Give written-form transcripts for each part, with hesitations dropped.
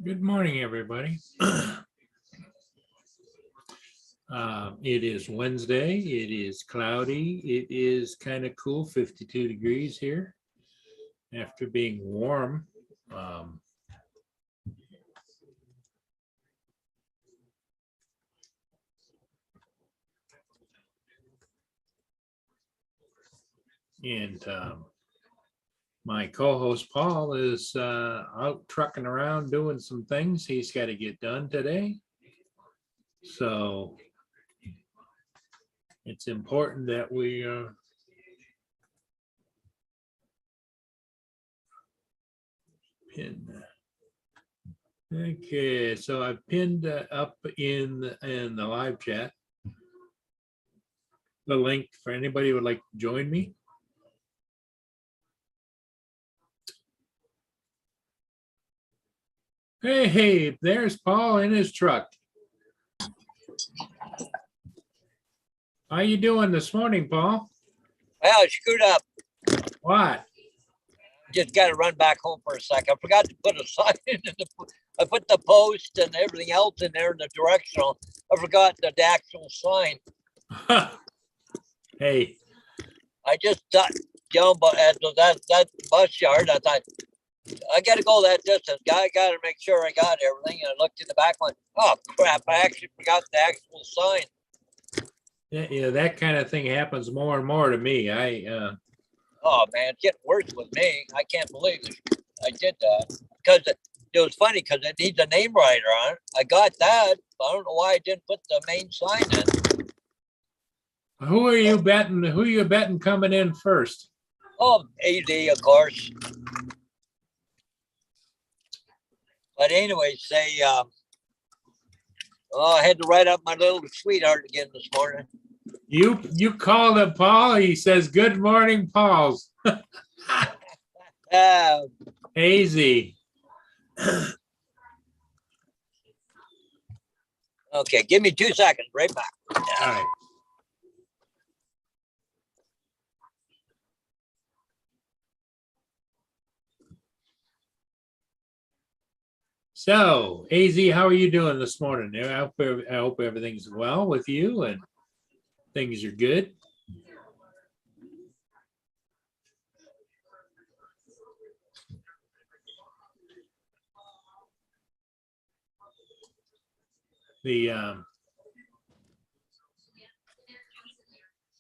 Good morning, everybody. It is Wednesday. It is cloudy. It is kind of cool, 52 degrees here after being warm. And my co-host Paul is out trucking around doing some things he's got to get done today. So it's important that we pin. Okay, so I've pinned up in the live chat the link for anybody who would like to join me. Hey, there's Paul in his truck. How you doing this morning, Paul? Well, I screwed up. What? Just got to run back home for a sec. I forgot to put a sign in. I put the post and everything else in there in the directional. I forgot the actual sign. Hey. I just thought, but at that bus yard, I thought, I got to go that distance. I got to make sure I got everything. And I looked in the back one. Oh, crap. I actually forgot the actual sign. Yeah, that kind of thing happens more and more to me. Oh, man, it's getting worse with me. I can't believe it. I did that. Because it was funny because it needs a name writer on it. I got that. But I don't know why I didn't put the main sign in. Who are you betting? Who are you betting coming in first? Oh, AD, of course. But anyway, I had to write up my little sweetheart again this morning. You called him Paul. He says, "Good morning, Pauls." Easy. Okay, give me 2 seconds. Right back. All right. So, AZ, how are you doing this morning? I hope everything's well with you and things are good. I'm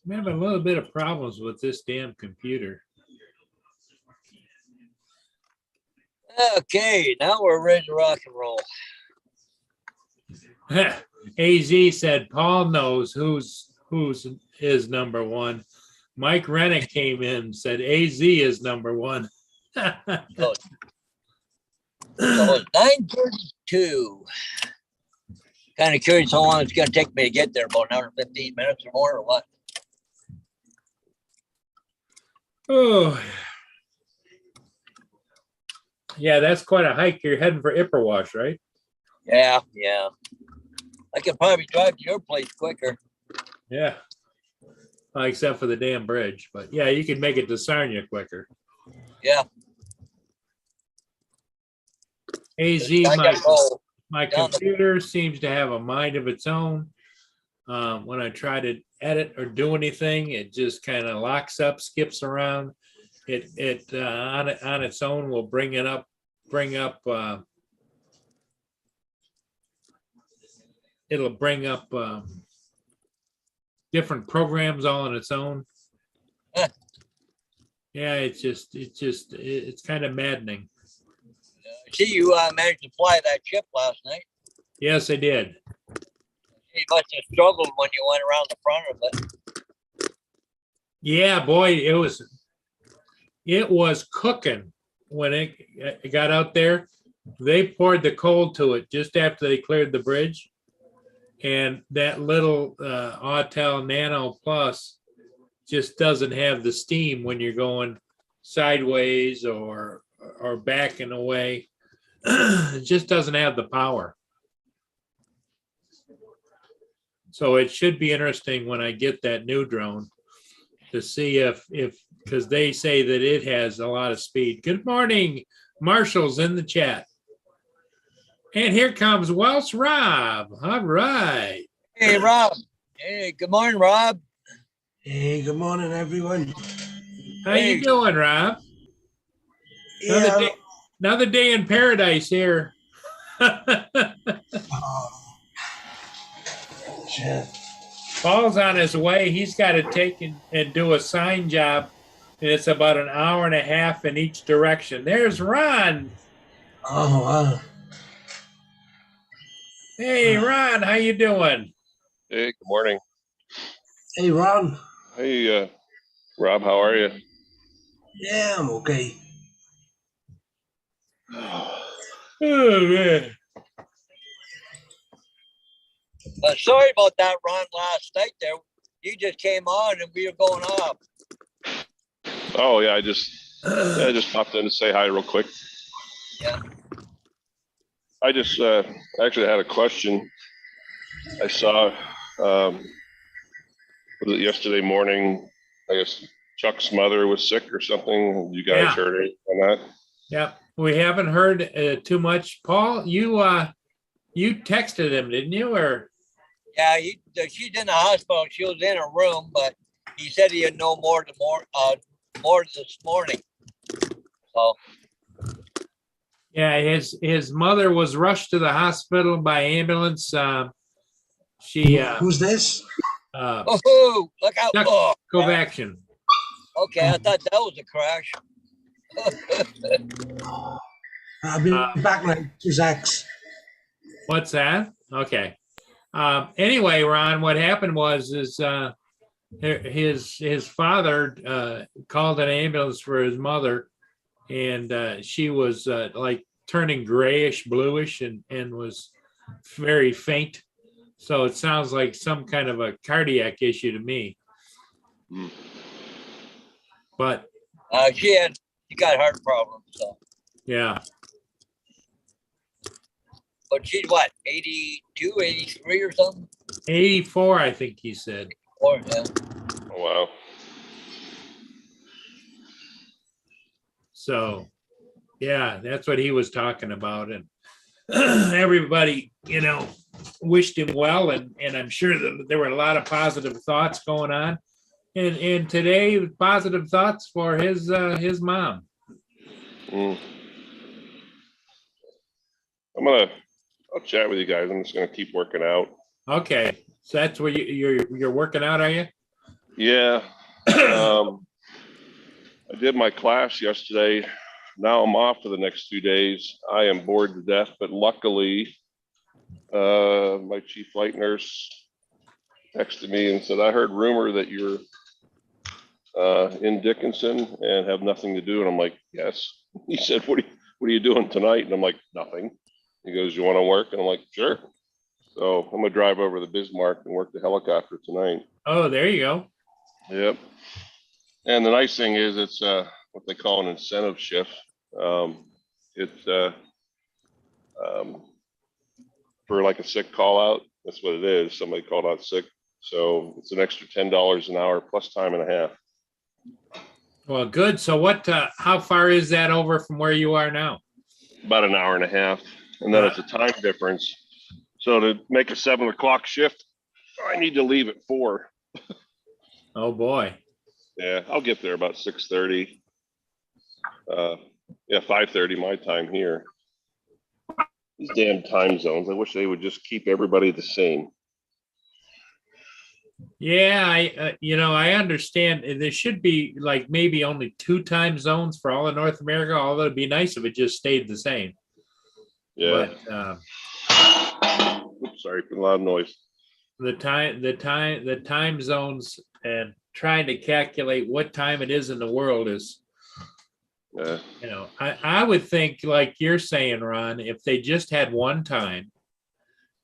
having a little bit of problems with this damn computer. Okay, now we're ready to rock and roll. AZ said Paul knows who's his number one. Mike Rennick came in and said AZ is number one. So it's 9:32. Kind of curious how long it's going to take me to get there. About another 15 minutes or more, or what? Oh, yeah, that's quite a hike. You're heading for Ipperwash, right? Yeah. I could probably drive to your place quicker. Yeah. Except for the damn bridge. But yeah, you can make it to Sarnia quicker. Yeah. AZ, my computer seems to have a mind of its own. When I try to edit or do anything, it just kind of locks up, skips around. It on its own will bring up it'll bring up different programs all on its own. Yeah, it's kind of maddening. See, you managed to fly that ship last night. Yes, I did. You must have struggled when you went around the front of it. Yeah, boy, it was cooking when it got out there. They poured the coal to it just after they cleared the bridge, and that little Autel Nano Plus just doesn't have the steam when you're going sideways or backing away. It just doesn't have the power. So it should be interesting when I get that new drone to see if because they say that it has a lot of speed. Good morning, Marshall's in the chat. And here comes Welsh Rob. All right. Hey, Rob. Hey, good morning, Rob. Hey, good morning, everyone. How you Hey. doing, Rob? Another Yeah, day, another day in paradise here. oh, shit. Paul's on his way. He's got to take and do a sign job, and it's about an hour and a half in each direction. There's Ron. Oh, wow. Hey, Ron, how you doing? Hey, good morning. Hey, Ron. Hey, Rob, how are you? Yeah, I'm okay. Oh man. Sorry about that, Ron, last night there. You just came on and we were going off. Oh yeah, I just popped in to say hi real quick. Yeah. I just actually had a question. I saw was it yesterday morning? I guess Chuck's mother was sick or something. You guys Yeah. heard it on that? Yep. We haven't heard too much. Paul, you texted him, didn't you? Or Yeah, she's in the hospital. She was in a room, but he said he had no more this morning. So yeah, his mother was rushed to the hospital by ambulance. She Who's this? oh, look out. Chuck Oh, Kovacian. okay, I thought that was a crash. I'll be back now. Who's X? What's that? Okay. Anyway, Ron, what happened was his father called an ambulance for his mother, and she was like turning grayish, bluish, and was very faint. So it sounds like some kind of a cardiac issue to me. Hmm. But she got heart problems. So, Yeah. but she's what, 82, 83 or something? 84, I think he said. Or yeah. Oh wow. So, yeah, that's what he was talking about. And everybody, wished him well. And I'm sure that there were a lot of positive thoughts going on. And today, positive thoughts for his mom. Mm. I'll chat with you guys. I'm just gonna keep working out. Okay. So that's where you're working out, are you? Yeah. I did my class yesterday. Now I'm off for the next 2 days. I am bored to death, but luckily, my chief flight nurse texted me and said, I heard rumor that you're in Dickinson and have nothing to do. And I'm like, yes. He said, what are you doing tonight? And I'm like, nothing. He goes, you want to work? And I'm like, sure. So I'm gonna drive over to Bismarck and work the helicopter tonight. Oh, there you go. Yep. And the nice thing is it's what they call an incentive shift. It's for like a sick call out. That's what it is. Somebody called out sick. So it's an extra $10 an hour plus time and a half. Well, good. So how far is that over from where you are now? About an hour and a half. And then it's a time difference. So to make a 7 o'clock shift, I need to leave at 4. Oh boy. Yeah, I'll get there about 6:30. 5:30 my time here. These damn time zones. I wish they would just keep everybody the same. Yeah, I understand. There should be like maybe only 2 time zones for all of North America, although it'd be nice if it just stayed the same. Yeah. But Oops, sorry for the loud noise. the time zones and trying to calculate what time it is in the world is, Yeah. I would think like you're saying, Ron, if they just had one time,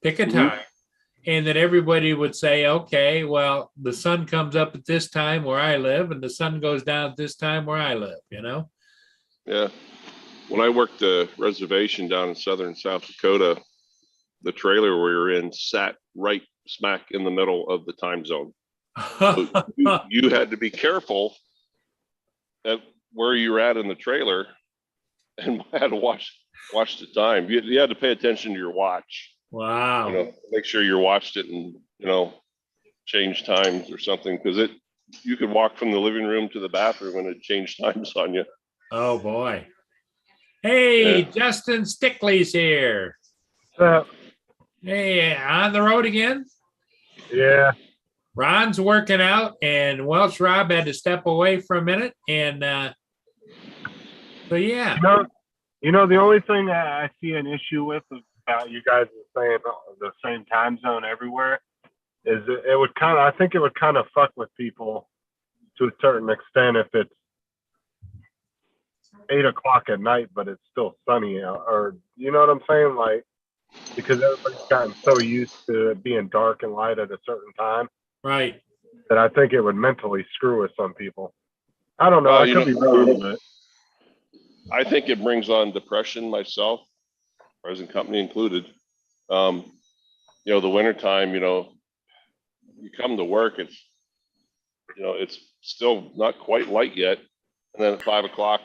pick a time, and that everybody would say, okay, well, the sun comes up at this time where I live, and the sun goes down at this time where I live, Yeah. When I worked the reservation down in southern South Dakota, the trailer we were in sat right smack in the middle of the time zone. So you had to be careful at where you were at in the trailer and had to watch watch the time. You had to pay attention to your watch. Wow. Make sure you watched it and, change times or something, because you could walk from the living room to the bathroom and it changed times on you. Oh, boy. Hey, Yeah. Justin Stickley's here. Uh, Hey, on the road again? yeah. Ron's working out, and Welsh Rob had to step away for a minute. And so, yeah. The only thing I see an issue with about you guys saying the same time zone everywhere is I think it would kind of fuck with people to a certain extent if it's 8 o'clock at night, but it's still sunny out, or you know what I'm saying? Like, because everybody's gotten so used to it being dark and light at a certain time Right. that I think it would mentally screw with some people. I don't know. Well, I could be wrong, but I think it brings on depression myself, present company included. The wintertime, you come to work, it's still not quite light yet. And then at 5 o'clock,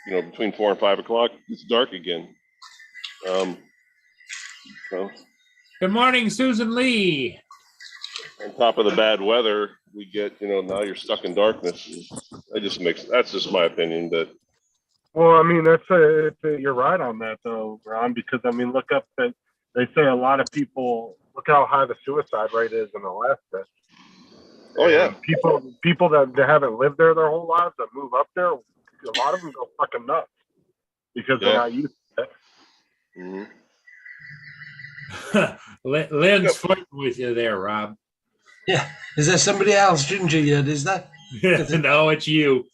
between 4 and 5 o'clock, it's dark again. Good morning, Susan Lee. On top of the bad weather, we get, now you're stuck in darkness. That's just my opinion, but. well, I mean, you're right on that though, Ron, because I mean, look up that they say a lot of people, look how high the suicide rate is in Alaska. Oh yeah. And people that haven't lived there their whole lives that move up there, a lot of them go fucking nuts because they're not used to it. Mm-hmm. Lynn's flirting with you there, Rob. Yeah. Is there somebody else, Ginger? Yet is that? No, it's you.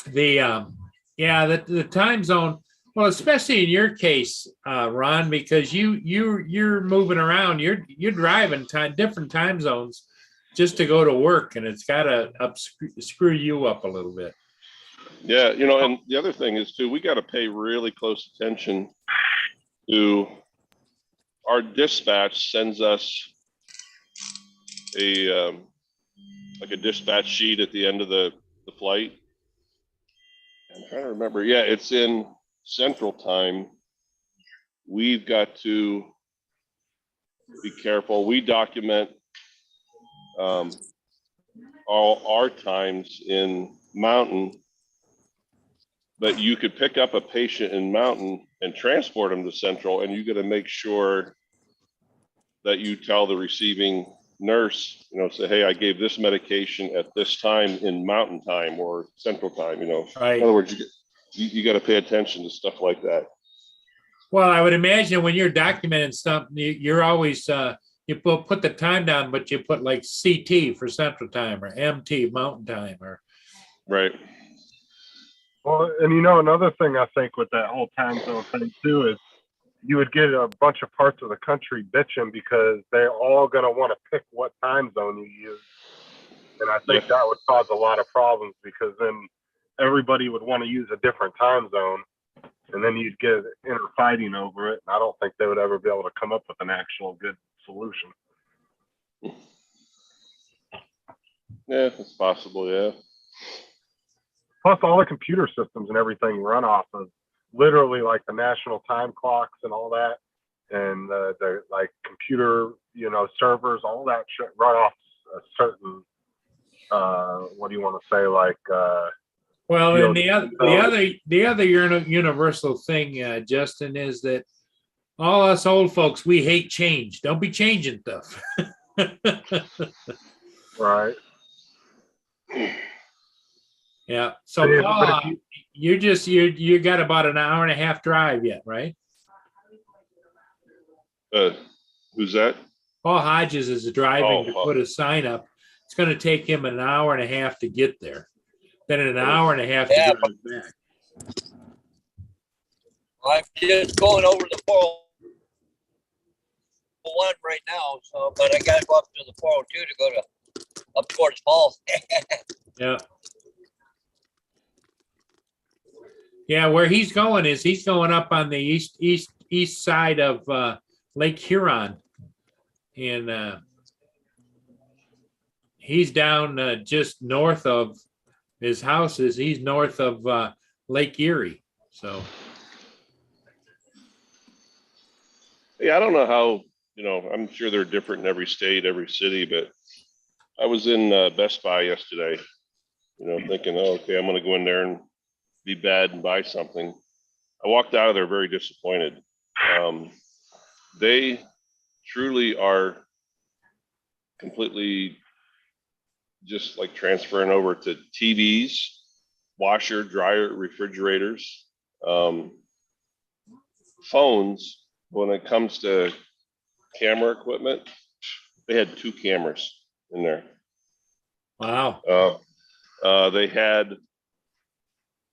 The time zone. Well, especially in your case, Ron, because you're moving around. You're driving different time zones just to go to work, and it's got to screw you up a little bit. Yeah, and the other thing is too, we got to pay really close attention to our dispatch sends us a dispatch sheet at the end of the flight. I'm trying to remember. Yeah, it's in Central Time. We've got to be careful. We document all our times in Mountain, but you could pick up a patient in Mountain and transport them to Central, and you got to make sure that you tell the receiving nurse, say, hey, I gave this medication at this time in Mountain Time or Central Time, Right. In other words, you got to pay attention to stuff like that. Well, I would imagine when you're documenting something, you're always you put the time down, but you put like CT for Central Time or MT Mountain Time or. Right. Well, and another thing I think with that whole time zone thing too is you would get a bunch of parts of the country bitching because they're all going to want to pick what time zone you use. And I think that would cause a lot of problems because then everybody would want to use a different time zone and then you'd get inner fighting over it. And I don't think they would ever be able to come up with an actual good solution. Yeah, it's possible. Yeah. Plus all the computer systems and everything run off of literally like the national time clocks and all that. And the like computer, servers, all that shit run off a certain, what do you want to say? Like, well, and the other universal thing, Justin, is that all us old folks, we hate change. Don't be changing stuff. right. Yeah. So Paul, you got about an hour and a half drive yet, right? Who's that? Paul Hodges is driving to Paul. put a sign up. It's going to take him an hour and a half to get there. Then an hour and a half to Yeah, drive back. I'm just going over the 401 right now, but I got to go up to the 402 to go up towards Falls. Yeah. Yeah, where he's going is he's going up on the east side of he's down just north of his house is he's north of Lake Erie. So Yeah, I don't know how, I'm sure they're different in every state, every city, but I was in Best Buy yesterday, thinking, oh, okay, I'm going to go in there and be bad and buy something. I walked out of there very disappointed. They truly are completely just like transferring over to TVs, washer, dryer, refrigerators, phones. When it comes to camera equipment, they had 2 cameras in there. wow. They had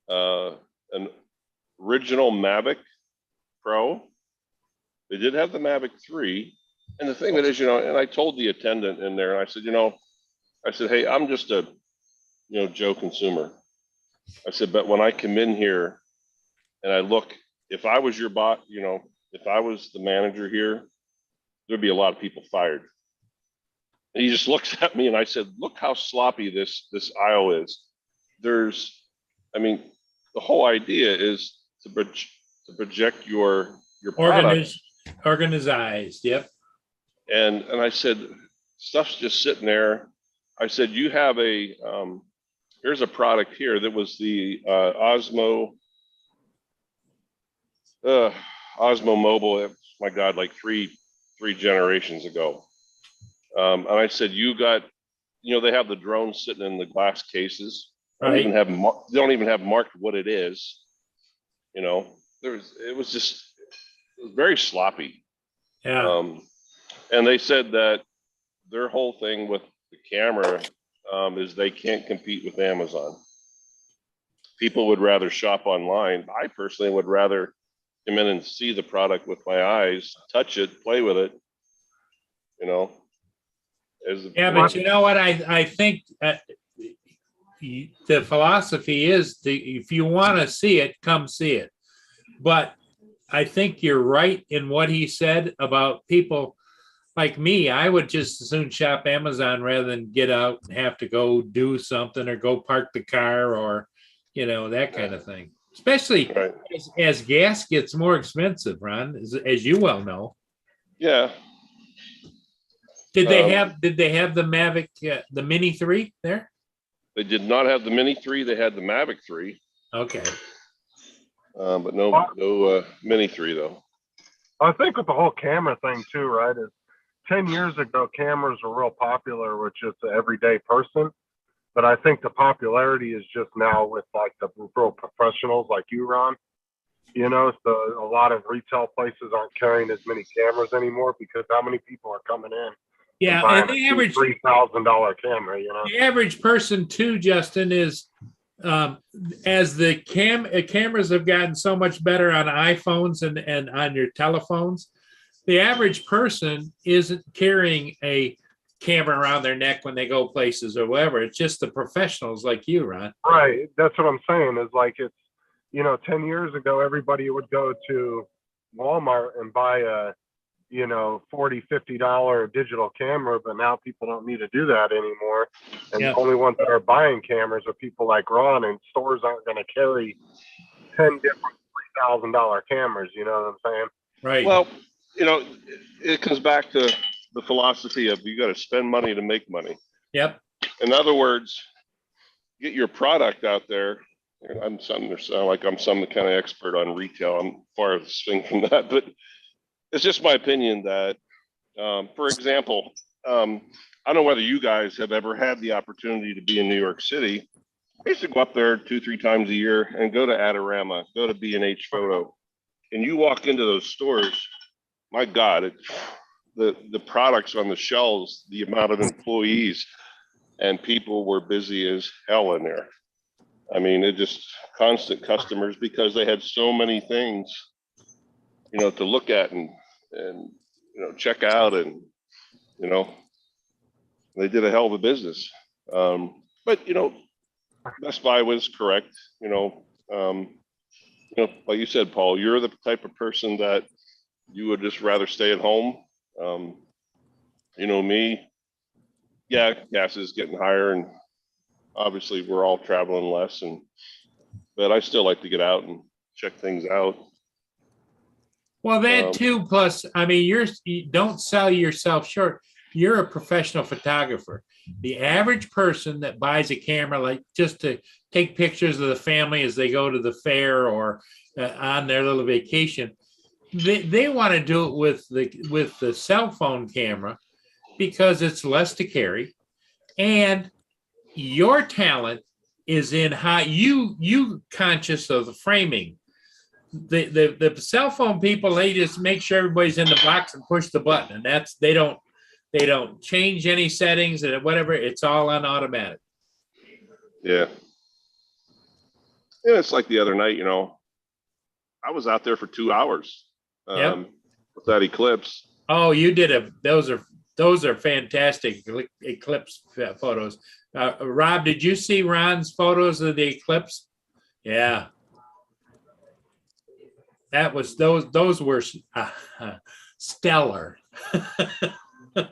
an original Mavic Pro. They did have the Mavic 3. And the thing that is, and I told the attendant in there, and I said, hey, I'm just a, Joe consumer. I said, but when I come in here and I look, if I was your bot, if I was the manager here, there'd be a lot of people fired. And he just looks at me and I said, look how sloppy this aisle is. The whole idea is to project your product. Organized. Yep. And I said, stuff's just sitting there. I said, you have here's a product here that was the Osmo Mobile. My God, like three generations ago. And I said, they have the drones sitting in the glass cases. They don't even have marked what it is. It was very sloppy. Yeah. And they said that their whole thing with the camera is they can't compete with Amazon. People would rather shop online. I personally would rather come in and see the product with my eyes, touch it, play with it. But you know what? I think the philosophy is if you want to see it, come see it. But I think you're right in what he said about people like me. I would just as soon shop Amazon rather than get out and have to go do something or go park the car or, that kind of thing. Especially right. as gas gets more expensive, Ron, as you well know. Yeah. Did they have the Mavic, the Mini 3 there? They did not have the Mini 3. They had the Mavic 3. Okay. But no Mini 3 though. I think with the whole camera thing too, right? Is 10 years ago, cameras were real popular with just the everyday person. But I think the popularity is just now with like the real professionals like you, Ron. So a lot of retail places aren't carrying as many cameras anymore because how many people are coming in? Yeah, and the average $3,000 camera, The average person too, Justin, is as the cameras have gotten so much better on iPhones and on your telephones, the average person isn't carrying a camera around their neck when they go places or whatever. It's just the professionals like you, Ron. Right. That's what I'm saying is like it's, 10 years ago, everybody would go to Walmart and buy a, $40, $50 digital camera, but now people don't need to do that anymore. And the only ones that are buying cameras are people like Ron, and stores aren't going to carry 10 different $3,000 cameras. You know what I'm saying? Right. Well, it comes back to the philosophy of you got to spend money to make money. Yep. In other words, get your product out there. I'm some kind of expert on retail. I'm far swing from that, but it's just my opinion that, for example, I don't know whether you guys have ever had the opportunity to be in New York City. I used to go up there 2-3 times a year and go to Adorama, go to B&H Photo, and you walk into those stores. My God, the products on the shelves, the amount of employees and people were busy as hell in there. I mean, it just constant customers because they had so many things, to look at and check out, and they did a hell of a business. But Best Buy was correct. Like you said, Paul, you're the type of person that you would just rather stay at home. Me, yeah, gas is getting higher, and obviously we're all traveling less, but I still like to get out and check things out. Well, that too, plus, I mean, you don't sell yourself short. You're a professional photographer. The average person that buys a camera, like just to take pictures of the family as they go to the fair or on their little vacation, they want to do it with the cell phone camera because it's less to carry, and your talent is in how you conscious of the framing. The cell phone people, they just make sure everybody's in the box and push the button, and that's they don't change any settings and whatever. It's all on automatic. Yeah. Yeah, it's like the other night, I was out there for 2 hours Yep. with that eclipse. Oh, you did those are fantastic eclipse photos. Rob, did you see Ron's photos of the eclipse? Yeah. That was those were stellar. But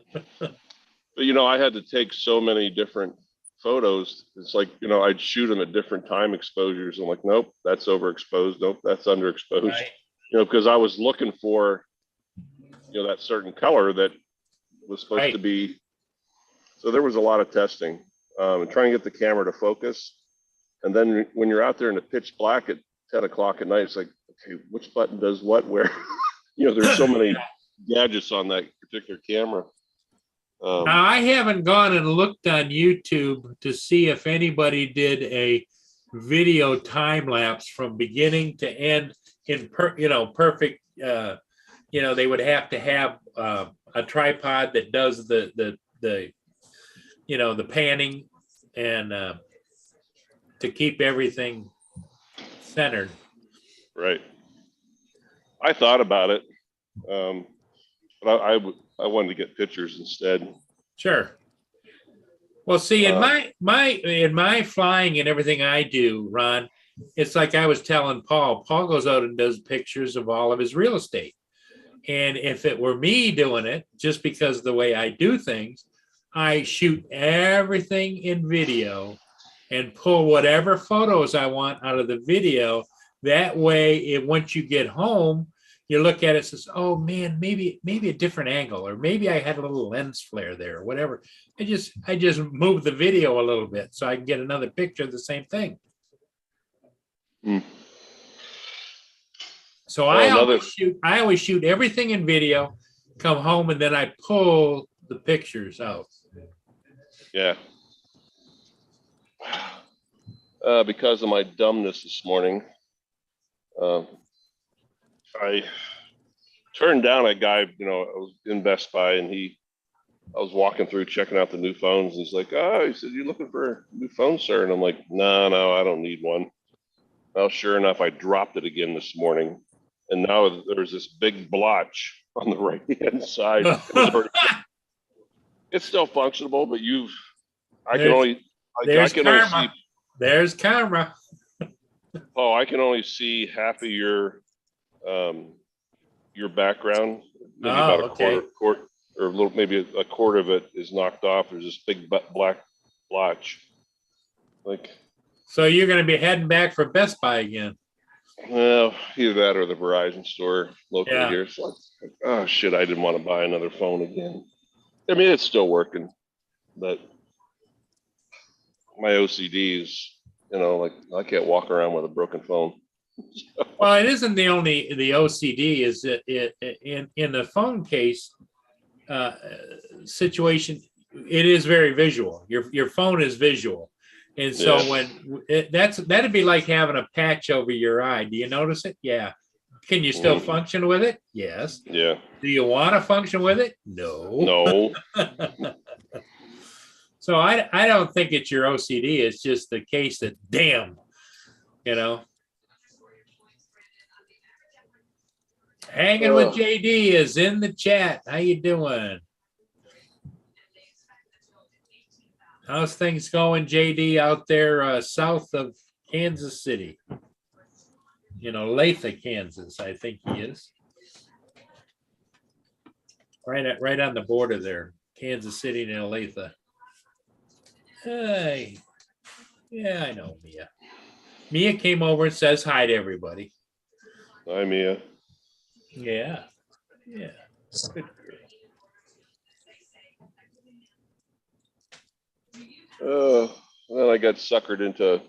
I had to take so many different photos. It's like, I'd shoot them at different time exposures. I'm like, nope, that's overexposed. Nope, that's underexposed. Right. Because I was looking for, that certain color that was supposed to be. So there was a lot of testing and trying to get the camera to focus. And then when you're out there in the pitch black at 10 o'clock at night, it's like, okay, which button does what, where? There's so many gadgets on that particular camera. Now, I haven't gone and looked on YouTube to see if anybody did a video time lapse from beginning to end in perfect. They would have to have a tripod that does the panning and to keep everything centered. Right. I thought about it, but I wanted to get pictures instead. Sure. Well, see, in my flying and everything I do, Ron, it's like I was telling Paul. Paul goes out and does pictures of all of his real estate. And if it were me doing it, just because of the way I do things, I shoot everything in video and pull whatever photos I want out of the video. That way, once you get home, you look at it and says, oh man, maybe a different angle, or maybe I had a little lens flare there or whatever. I just moved the video a little bit so I can get another picture of the same thing. So I always shoot everything in video, come home, and then I pull the pictures out. Yeah. Because of my dumbness this morning, I turned down a guy, I was in Best Buy, and I was walking through checking out the new phones. And he's like, oh, he said, you looking for a new phone, sir? And I'm like, no, I don't need one. Well, sure enough, I dropped it again this morning. And now there's this big blotch on the right-hand side. It's still functionable, but I can only see. There's camera. Oh, I can only see half of your background. Maybe about a quarter, or a little, maybe a quarter of it is knocked off. There's this big black blotch. So you're going to be heading back for Best Buy again? Well, either that or the Verizon store locally here. So oh shit, I didn't want to buy another phone again. I mean, it's still working, but my OCD is, I can't walk around with a broken phone. Well, it isn't the OCD. Is it in the phone case situation? It is very visual. Your phone is visual, and so that'd be like having a patch over your eye. Do you notice it? Yeah. Can you still function with it? Yes. Yeah. Do you want to function with it? No. So I don't think it's your OCD. It's just the case that, damn, Hanging with JD is in the chat. How you doing? How's things going, JD, out there south of Kansas City? Latha, Kansas, I think he is. Right on the border there, Kansas City and Olathe. Hey, yeah, I know Mia. Mia came over and says hi to everybody. Hi, Mia. Yeah, yeah. Good girl. Then I got suckered into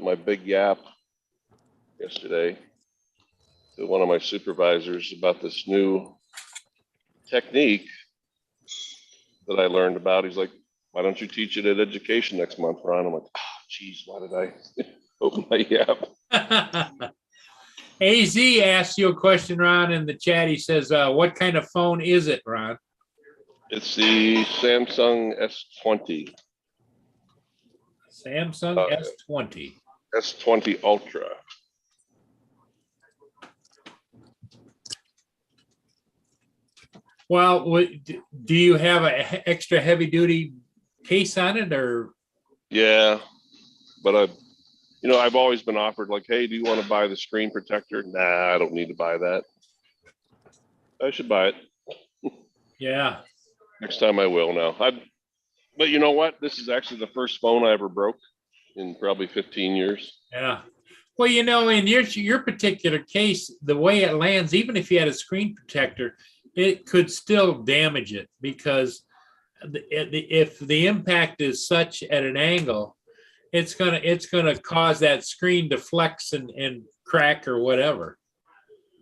my big yap yesterday to one of my supervisors about this new technique that I learned about. He's like, why don't you teach it at education next month, Ron? I'm like, oh, geez, why did I open my yap? AZ asked you a question, Ron, in the chat. He says, what kind of phone is it, Ron? It's the Samsung S20, Samsung S20. S20 Ultra. Well, do you have an extra heavy duty case on it or? Yeah, but I've always been offered like, hey, do you want to buy the screen protector? Nah, I don't need to buy that. I should buy it. Yeah. Next time I will now. But you know what? This is actually the first phone I ever broke in probably 15 years. Yeah. Well, in your particular case, the way it lands, even if you had a screen protector, it could still damage it because if the impact is such at an angle, it's gonna cause that screen to flex and crack or whatever.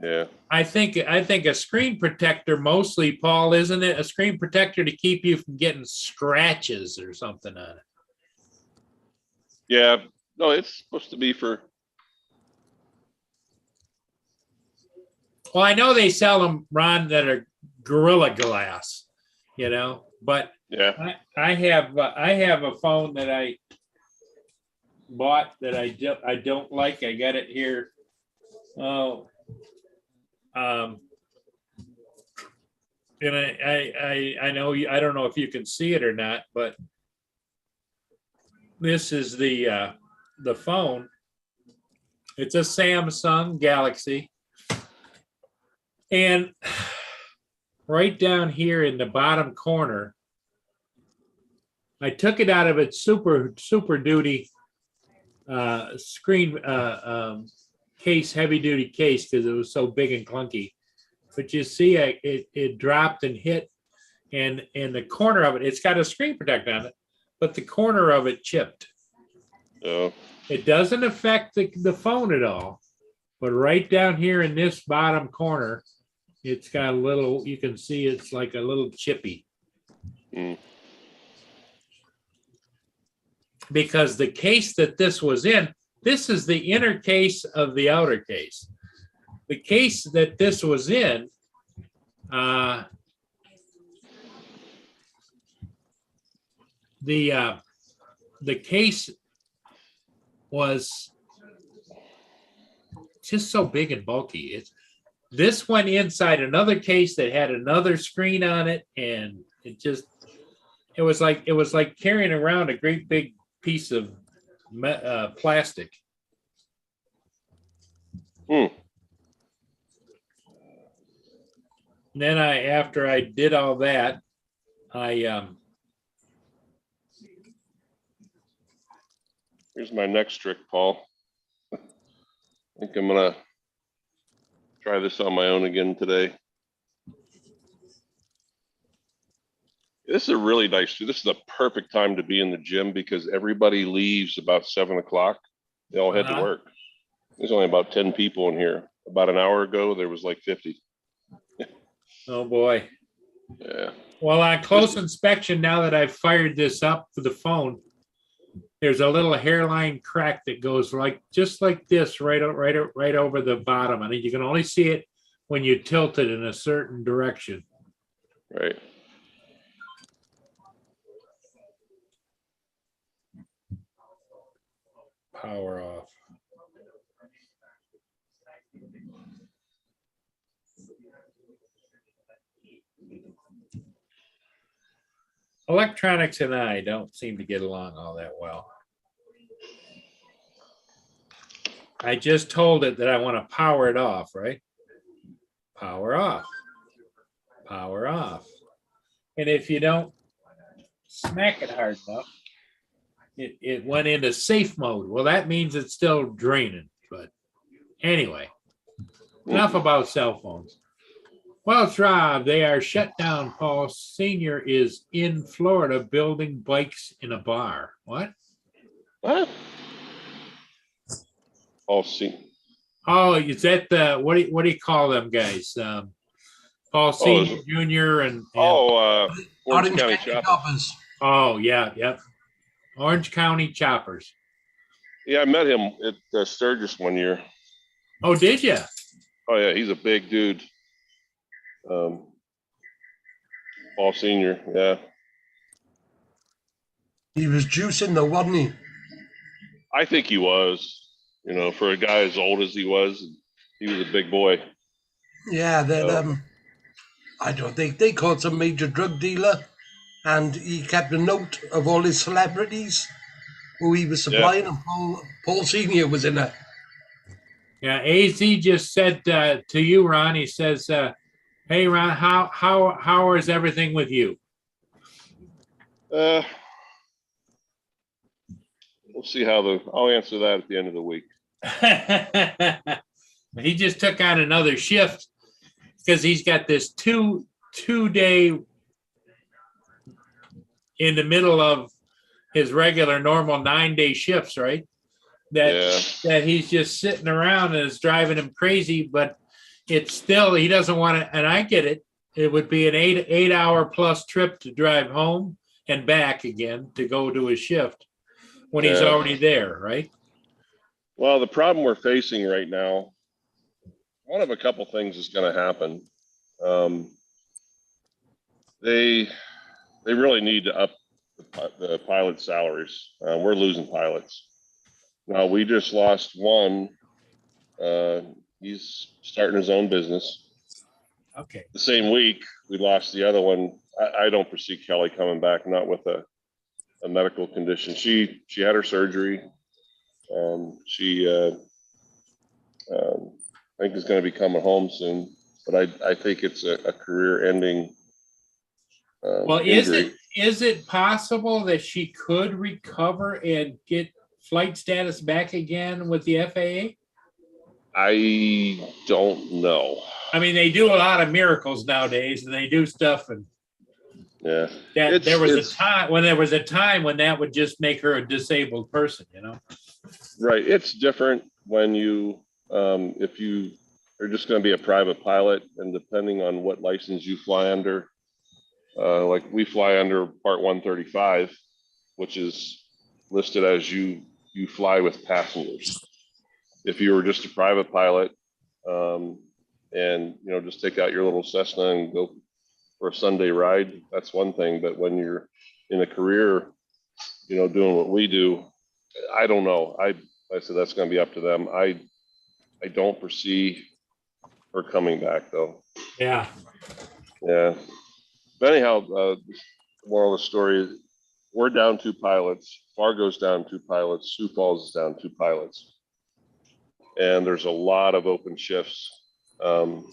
Yeah. I think a screen protector mostly, Paul, isn't it? A screen protector to keep you from getting scratches or something on it. Yeah. No, it's supposed to be for. Well, I know they sell them, Ron, that are Gorilla Glass, but Yeah. I have a phone that I bought that I don't like. I got it here. Oh, and I know I don't know if you can see it or not, but this is the phone. It's a Samsung Galaxy, and right down here in the bottom corner, I took it out of its super duty screen case, heavy duty case, because it was so big and clunky. But you see, it dropped and hit, and the corner of it, it's got a screen protector on it, but the corner of it chipped. Oh. It doesn't affect the phone at all, but right down here in this bottom corner, it's got a little, you can see it's like a little chippy. Mm. Because the case that this was in, this is the inner case of the outer case. The case that this was in, the case was just so big and bulky. This went inside another case that had another screen on it, and it was like carrying around a great big piece of plastic. Mm. And then after I did all that, Here's my next trick, Paul. I think I'm gonna try this on my own again today. This is a really nice. This is a perfect time to be in the gym because everybody leaves about 7 o'clock. They all head to work. There's only about 10 people in here. About an hour ago, there was like 50. Oh boy. Yeah. Well, on close inspection, now that I've fired this up for the phone, there's a little hairline crack that goes just like this, right over the bottom. I mean, you can only see it when you tilt it in a certain direction. Right. Power off. Electronics and I don't seem to get along all that well. I just told it that I want to power it off, right? Power off. Power off. And if you don't smack it hard enough, it went into safe mode. Well, that means it's still draining, but anyway, enough about cell phones. Welch Rob, they are shut down. Paul Senior is in Florida building bikes in a bar. What? What? I'll see. Oh, is that the what do you call them guys? Paul Senior, Junior, and Orange Orange County County Choppers. Choppers. oh yeah, yep. Orange County Choppers. Yeah, I met him at Sturgis one year. Oh, did you? Oh yeah, he's a big dude. Paul Senior, yeah. He was juicing though, wasn't he? I think he was. You know, for a guy as old as he was a big boy. Yeah, that I don't think they caught some major drug dealer, and he kept a note of all his celebrities who he was supplying, and Paul Senior was in it. Yeah, AZ just said to you, Ron. He says, "Hey, Ron, how is everything with you?" We'll see I'll answer that at the end of the week. He just took on another shift because he's got this two-day in the middle of his regular normal 9-day shifts, right? That he's just sitting around and it's driving him crazy, but it's still, he doesn't want to, and I get it. It would be an 8-hour plus trip to drive home and back again to go to his shift when he's already there, right? Well, the problem we're facing right now, one of a couple things is going to happen. They really need to up the pilot salaries. We're losing pilots. Now, we just lost one. He's starting his own business. Okay. The same week, we lost the other one. I don't foresee Kelly coming back, not with a medical condition. She had her surgery. I think is going to be coming home soon, but I think it's a career-ending Well, injury. is it possible that she could recover and get flight status back again with the FAA? I don't know. I mean, they do a lot of miracles nowadays, and they do stuff, and Yeah, there was a time when that would just make her a disabled person, you know? right. It's different when you if you are just going to be a private pilot, and depending on what license you fly under, like we fly under Part 135, which is listed as you fly with passengers. If you were just a private pilot, and just take out your little Cessna and go for a Sunday ride, that's one thing. But when you're in a career, doing what we do, I don't know. I said that's going to be up to them. I don't foresee her coming back though. Yeah. Yeah. But anyhow, the moral of the story is we're down 2 pilots. Fargo's down 2 pilots. Sioux Falls is down 2 pilots. And there's a lot of open shifts. And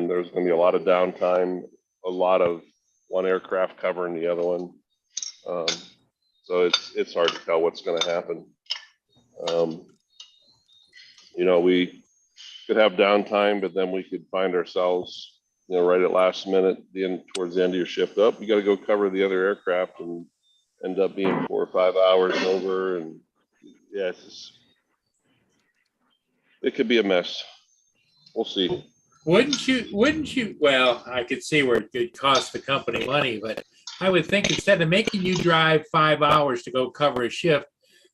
there's going to be a lot of downtime, a lot of one aircraft covering the other one. So it's hard to tell what's going to happen. We could have downtime, but then we could find ourselves, right at last minute, towards the end of your shift up. You got to go cover the other aircraft and end up being 4 or 5 hours over. And yeah, it could be a mess. We'll see. Wouldn't you? Well, I could see where it could cost the company money, but I would think instead of making you drive 5 hours to go cover a shift,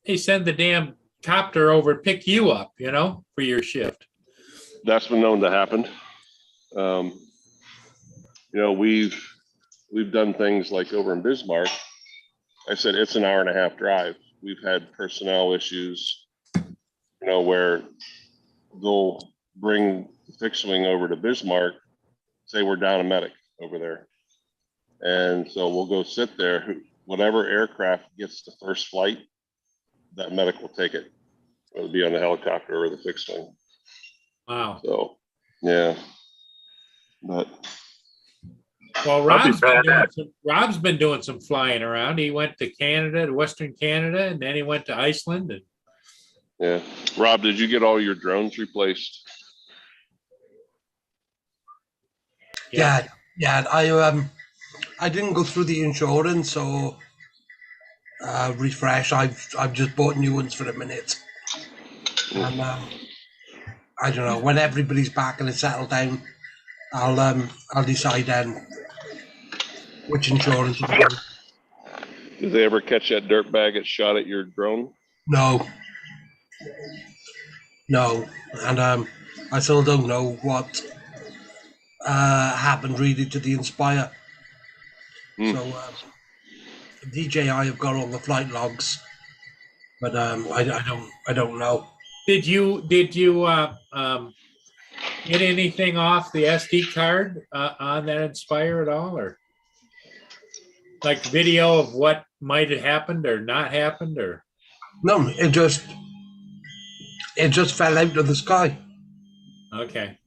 they send the damn copter over to pick you up, for your shift. That's been known to happen. We've done things like over in Bismarck. I said it's an hour and a half drive. We've had personnel issues, where they'll bring the fixed wing over to Bismarck, say we're down a medic over there. And so we'll go sit there. Whatever aircraft gets the first flight, that medic will take it. It'll be on the helicopter or the fixed wing. Wow. So, yeah. But Well, badass. Rob's been doing some flying around. He went to Canada, to Western Canada, and then he went to Iceland. And Yeah. Rob, did you get all your drones replaced? Yeah, I didn't go through the insurance or refresh. I've just bought new ones for a minute, and I don't know, when everybody's back and it's settled down, I'll decide then which insurance. to do. Did they ever catch that dirt bag that shot at your drone? No, and I still don't know what happened really to the Inspire. Hmm. So DJI have got all the flight logs, but I don't know. did you get anything off the SD card on that Inspire at all, or like video of what might have happened or not happened, or? No, it just fell out of the sky. Okay.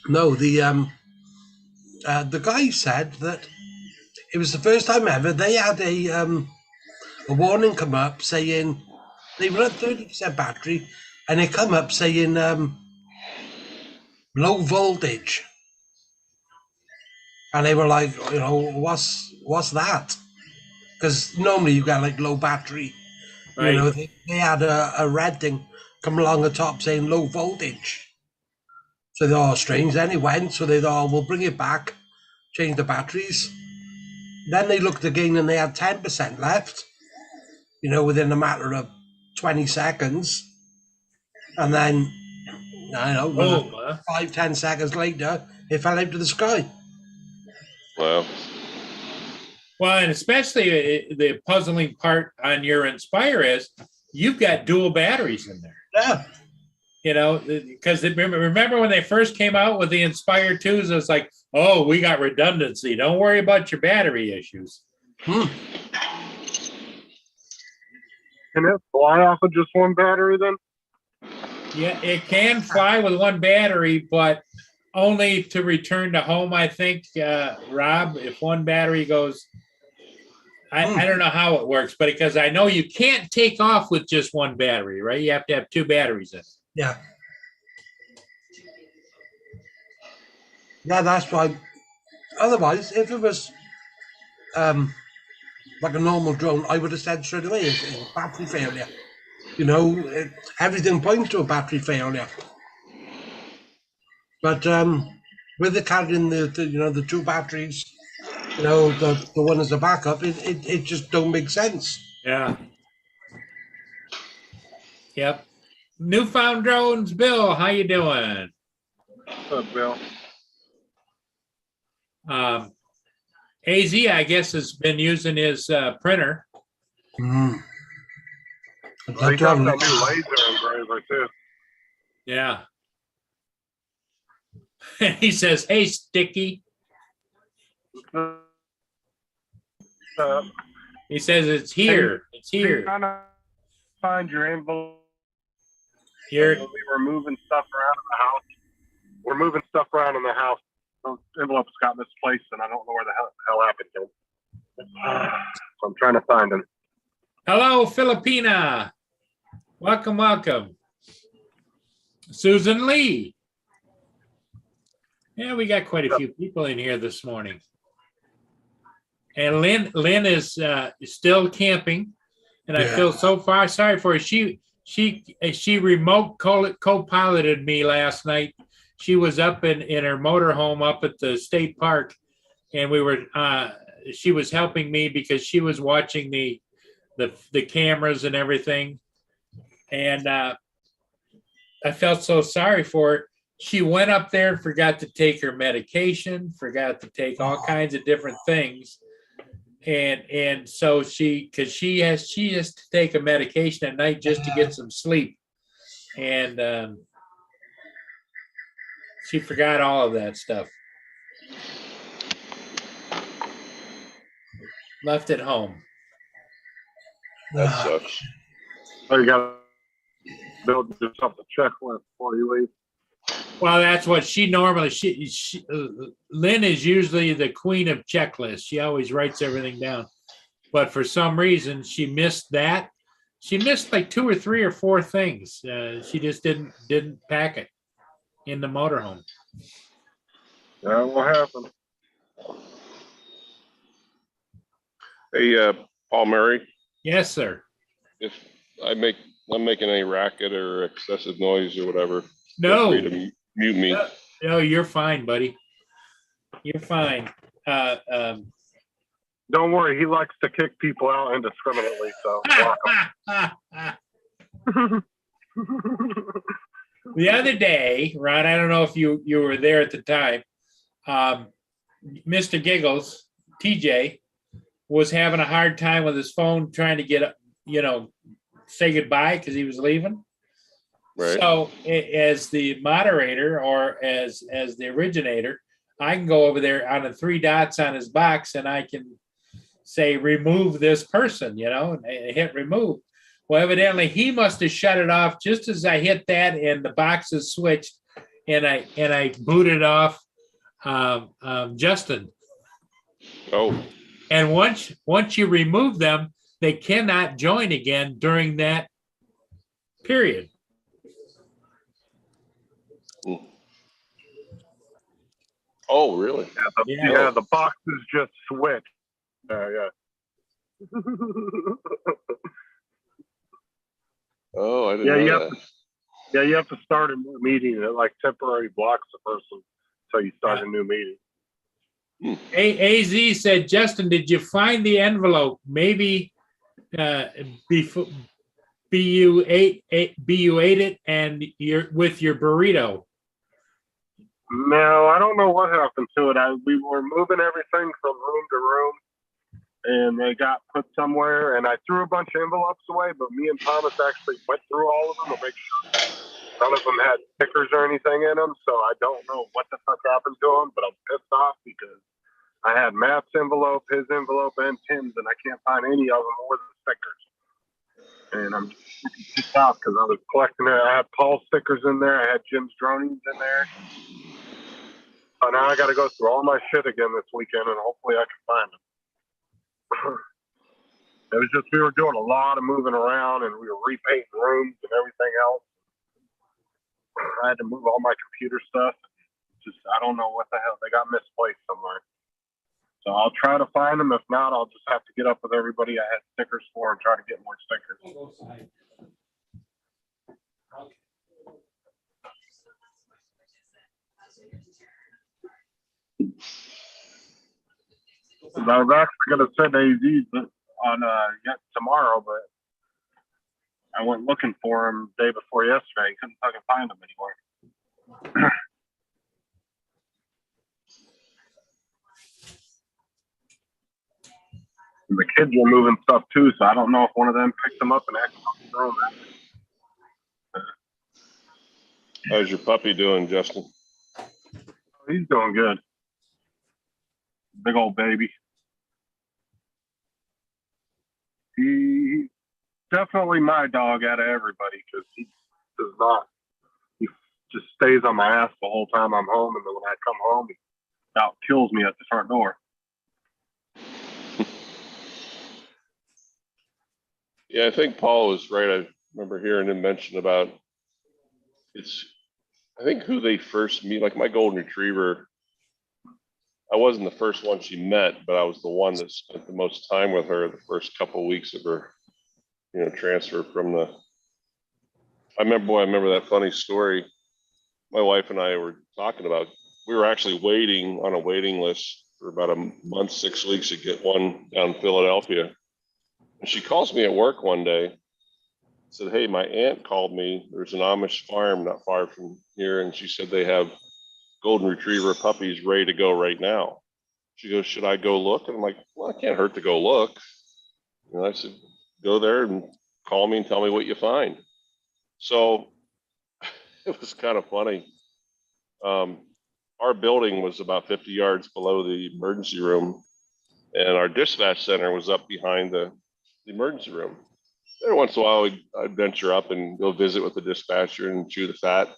No, the guy said that it was the first time ever they had a warning come up saying they were at 30% battery, and it come up saying low voltage, and they were like, what's that? Because normally you get like low battery. Right. You know, they had a red thing come along the top saying low voltage. So they thought, strange. Then it went, so they thought, we'll bring it back, change the batteries. Then they looked again and they had 10% left, within a matter of 20 seconds. And then, I don't know, 5-10 seconds later, it fell out of the sky. Wow. Well, and especially the puzzling part on your Inspire is you've got dual batteries in there. Yeah. Because remember when they first came out with the Inspire 2s, it was like, oh, we got redundancy. Don't worry about your battery issues. Can it fly off of just one battery then? Yeah, it can fly with one battery, but only to return to home, I think, Rob, if one battery goes. I don't know how it works, but because I know you can't take off with just one battery, right? You have to have two batteries in it. Yeah. Yeah, that's why. Otherwise, if it was like a normal drone, I would have said straight away it's battery failure. Everything points to a battery failure. But with the carrying the two batteries, the one as a backup, it just don't make sense. Yeah. Yep. Newfound Drones, Bill, how you doing? What's up, Bill? AZ, I guess, has been using his printer. Mm. Well, he got that new laser engraver too. Yeah. He says, hey, Sticky. He says, it's here. It's here. Trying to find your envelope. Here. We were moving stuff around in the house. We're moving stuff around in the house. Those envelopes got misplaced, and I don't know where the hell happened to them. So I'm trying to find them. Hello, Filipina. Welcome, welcome. Susan Lee. Yeah, we got quite a few people in here this morning. And Lynn is still camping, and I feel so far sorry for her. She remote co-piloted me last night. She was up in her motorhome up at the state park, and she was helping me because she was watching the cameras and everything. And I felt so sorry for her. She went up there and forgot to take her medication, forgot to take all kinds of different things. And so she has to take a medication at night just to get some sleep. And she forgot all of that stuff. Left it home. That sucks. Oh, you got to build yourself a checklist before you leave. Well, that's what she normally, Lynn is usually the queen of checklists. She always writes everything down. But for some reason, she missed that. She missed like 2 or 3 or 4 things. She just didn't pack it in the motorhome. That will happen. Hey, Paul Murray, Yes, sir. if I'm making any racket or excessive noise or whatever, feel No, free to mute me. no, you're fine, buddy. You're fine. Don't worry, he likes to kick people out indiscriminately. So The other day, Ron, I don't know if you were there at the time. Mr. Giggles, TJ, was having a hard time with his phone trying to get, say goodbye because he was leaving. Right. So as the moderator or as the originator, I can go over there on the 3 dots on his box and I can say, remove this person, and hit remove. Well, evidently he must have shut it off just as I hit that and the boxes switched and I booted off Justin. Oh, And once you remove them, they cannot join again during that period. oh, really? yeah, the boxes just switch. Yeah. Oh, I didn't Yeah, know you that. have you have to start a new meeting. It like temporary blocks the person until you start a new meeting. AZ said, Justin, did you find the envelope? Maybe before BU ate it and you're with your burrito. No, I don't know what happened to it. We were moving everything from room to room, and they got put somewhere. And I threw a bunch of envelopes away, but me and Thomas actually went through all of them to make sure none of them had stickers or anything in them. So I don't know what the fuck happened to them, but I'm pissed off because I had Matt's envelope, his envelope, and Tim's, and I can't find any of them or the stickers. And I'm just pissed off because I was collecting it. I had Paul's stickers in there. I had Jim's dronings in there. So now I got to go through all my shit again this weekend, and hopefully I can find them. It was just we were doing a lot of moving around, and we were repainting rooms and everything else. I had to move all my computer stuff. Just I don't know what the hell they got misplaced somewhere. So I'll try to find them. If not, I'll just have to get up with everybody I had stickers for and try to get more stickers. I was actually going to send AZ on yet tomorrow, but I went looking for him the day before yesterday. Couldn't fucking find him anywhere. The kids were moving stuff too, so I don't know if one of them picked them up and accidentally threw them. How's your puppy doing, Justin? He's doing good. Big old baby. He's definitely my dog out of everybody because he does not. He just stays on my ass the whole time I'm home, and then when I come home, he about kills me at the front door. Yeah, I think Paul was right. I remember hearing him mention about I think who they first meet, like my golden retriever. I wasn't the first one she met, but I was the one that spent the most time with her the first couple of weeks of her, transfer from I remember that funny story. My wife and I were talking about, we were actually waiting on a waiting list for about a month, 6 weeks to get one down in Philadelphia. And she calls me at work one day, said, hey, my aunt called me. There's an Amish farm not far from here. And she said they have golden retriever puppies ready to go right now. She goes, should I go look? And I'm like, well, it can't hurt to go look. And I said, go there and call me and tell me what you find. So it was kind of funny. Our building was about 50 yards below the emergency room, and our dispatch center was up behind the emergency room. Every once in a while, I'd venture up and go visit with the dispatcher and chew the fat.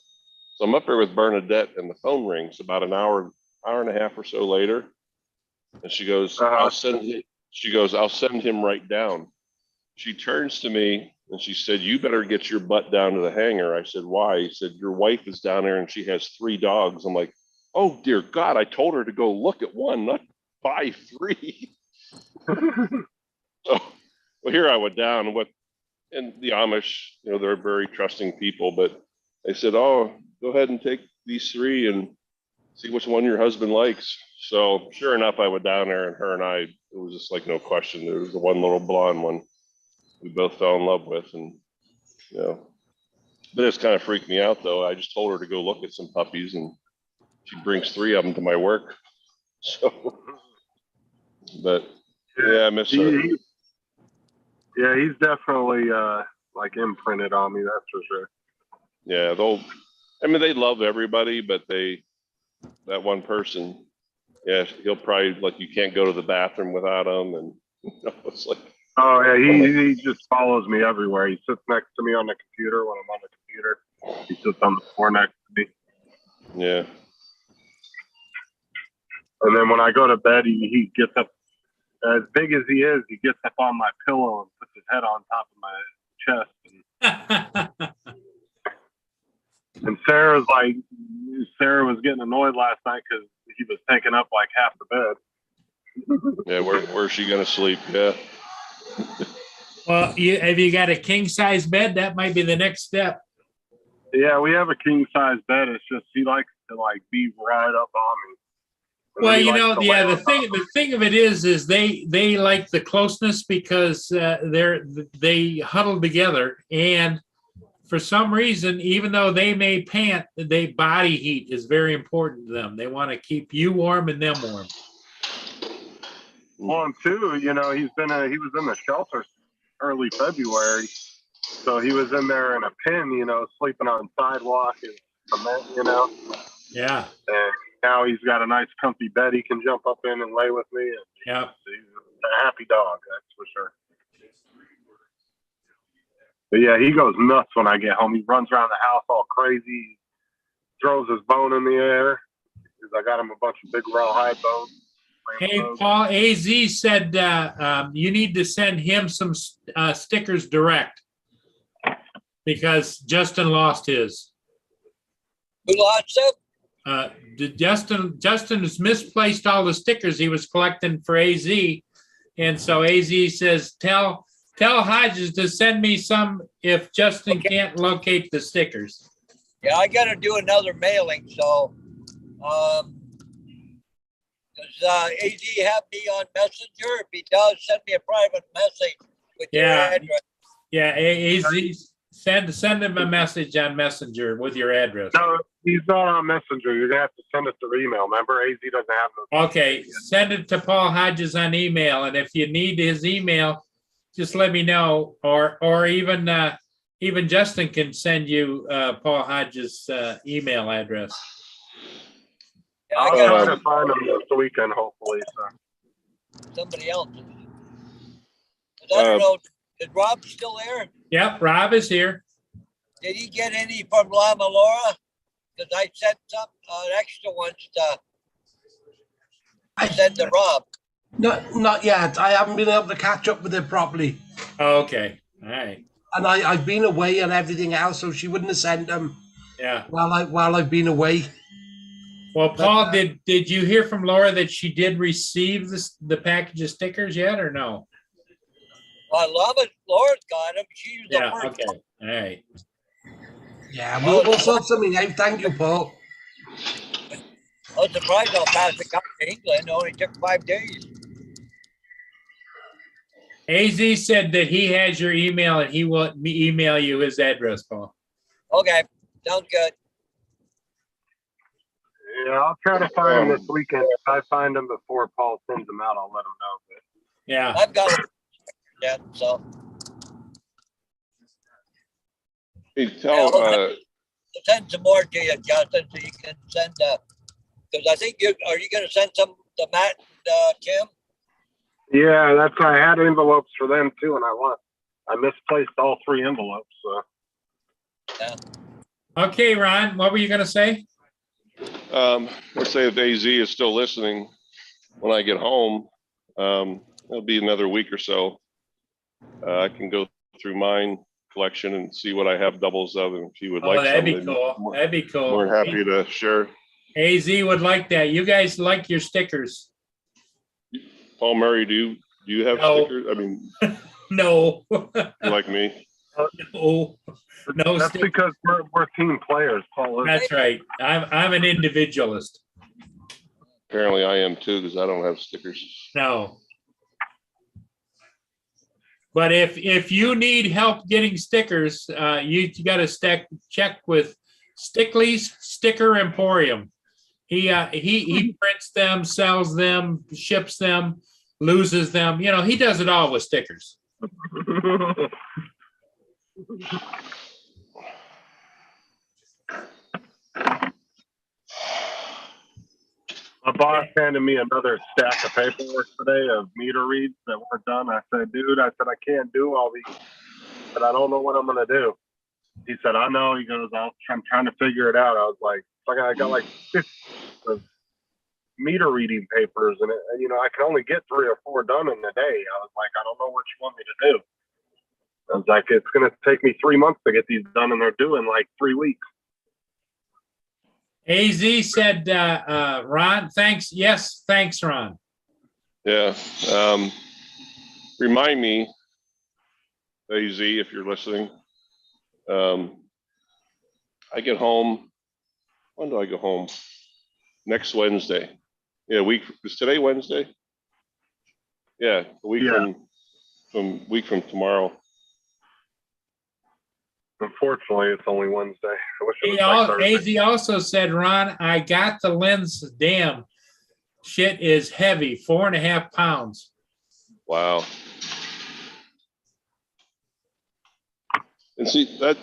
So I'm up there with Bernadette and the phone rings about an hour and a half or so later. And she goes, I'll send him right down. She turns to me and she said, you better get your butt down to the hangar. I said, why? He said, your wife is down there and she has 3 dogs. I'm like, oh dear God, I told her to go look at one, not buy 3. So, well, here I went down and the Amish, they're very trusting people, but they said, oh, go ahead and take these 3 and see which one your husband likes. So sure enough, I went down there and her and I, it was just like no question. There was the one little blonde one we both fell in love with. And, but it's kind of freaked me out though. I just told her to go look at some puppies and she brings 3 of them to my work. So, but yeah, I miss her. Yeah, he's definitely like imprinted on me, that's for sure. Yeah, they love everybody, but that one person, yeah, he'll probably, like, you can't go to the bathroom without him. And it's like, oh yeah, he just follows me everywhere. He sits next to me on the computer when I'm on the computer. He sits on the floor next to me. Yeah. And then when I go to bed, he gets up, as big as he is, he gets up on my pillow and puts his head on top of my chest. And Sarah was getting annoyed last night because he was taking up like half the bed. Yeah, where's she gonna sleep? Yeah. Well, have you got a king size bed? That might be the next step. Yeah, we have a king size bed. It's just he likes to like be right up on me. Well, the thing of it is they like the closeness because they huddle together, and for some reason, even though they may pant, body heat is very important to them. They want to keep you warm and them warm. Well, and two, he was in the shelter early February, so he was in there in a pen, sleeping on sidewalk and cement, Yeah. And now he's got a nice comfy bed he can jump up in and lay with me. And yeah, he's a happy dog, that's for sure. But yeah, he goes nuts when I get home. He runs around the house all crazy, throws his bone in the air. Because I got him a bunch of big rawhide bones. Hey, Paul, AZ said you need to send him some stickers direct because Justin lost his. Who lost them? Justin has misplaced all the stickers he was collecting for AZ. And so AZ says, tell Hodges to send me some if Justin can't locate the stickers. Yeah, I got to do another mailing. So, does AZ have me on Messenger? If he does, send me a private message with your address. Yeah, AZ, send him a message on Messenger with your address. No, he's not on Messenger. You're gonna have to send it through email. Remember, AZ doesn't have those. Okay, send it to Paul Hodges on email, and if you need his email, just let me know, or even Justin can send you Paul Hodges' email address. Yeah, I'll try to find him this weekend, hopefully. So. Somebody else. I don't know. Is Rob still there? Yep, Rob is here. Did he get any from Lama Laura? Because I sent some extra ones to send to Rob. Not yet. I haven't been able to catch up with her properly. Oh, okay, all right. And I've been away and everything else, so she wouldn't have sent them. Yeah. While I've been away. Well, Paul, did you hear from Laura that she did receive the package of stickers yet, or no? Laura's got them. She's the Yeah. first. Okay. All right. Yeah, we'll sort something out. Thank you, Paul. I was surprised how fast it got to England. It only took 5 days. AZ said that he has your email and he will email you his address, Paul. Okay, sounds good. Yeah, I'll try to find him this weekend. If I find him before Paul sends them out, I'll let him know. But Yeah. I've got that, so. Hey, tell Send some more to you, Justin, so you can send, because I think are you going to send some to Matt and Tim? yeah, I had envelopes for them too, and I misplaced all 3 envelopes. So. Yeah. Okay, Ron, what were you gonna say? Let's say if AZ is still listening when I get home, it'll be another week or so. I can go through mine collection and see what I have doubles of, and if he would Oh, like that'd be something, cool. That'd be cool. more than happy to share. AZ would like that. You guys like your stickers? Paul Murray, do you have No. stickers? I mean, No. you like me? No. No That's stickers. because we're team players, Paul. That's right. I'm an individualist. Apparently I am too, because I don't have stickers. No. But if you need help getting stickers, you got to check with Stickley's Sticker Emporium. He prints them, sells them, ships them, loses them. You know, he does it all with stickers. My boss handed me another stack of paperwork today of meter reads that weren't done. I said, dude, I can't do all these, but I don't know what I'm gonna do. He said, I know. He goes, I'm trying to figure it out. I was like, I got like 50 of meter reading papers, and I can only get 3 or 4 done in a day. I was like, I don't know what you want me to do. I was like, it's gonna take me 3 months to get these done, and they're due in like 3 weeks. AZ said, Ron, thanks. Yes, thanks, Ron. Yeah. Remind me, AZ, if you're listening. I get home. When do I go home? Next Wednesday. Yeah, is today Wednesday? Yeah, a week from tomorrow. Unfortunately, it's only Wednesday. I wish it was like Thursday. AZ also said, Ron, I got the lens. Damn, shit is heavy, 4.5 pounds. Wow. And see that,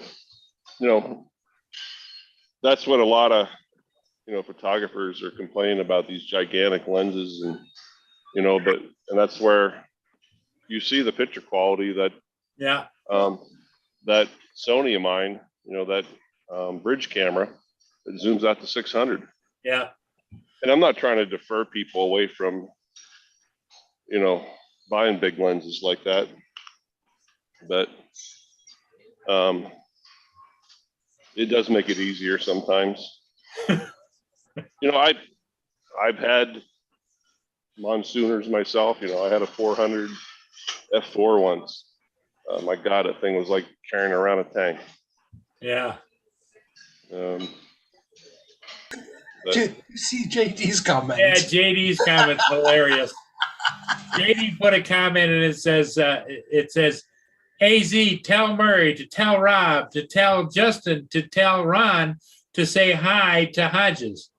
that's what a lot of, photographers are complaining about, these gigantic lenses, and, and that's where you see the picture quality that, Yeah. That Sony of mine, that bridge camera, it zooms out to 600. Yeah. And I'm not trying to defer people away from, buying big lenses like that. But it does make it easier sometimes. I've had Monsooners myself. I had a 400 F4 once. My God, that thing was like carrying around a tank. Yeah. You see JD's comment. Yeah, JD's comment's hilarious. JD put a comment and it says, AZ, tell Murray to tell Rob, to tell Justin, to tell Ron to say hi to Hodges.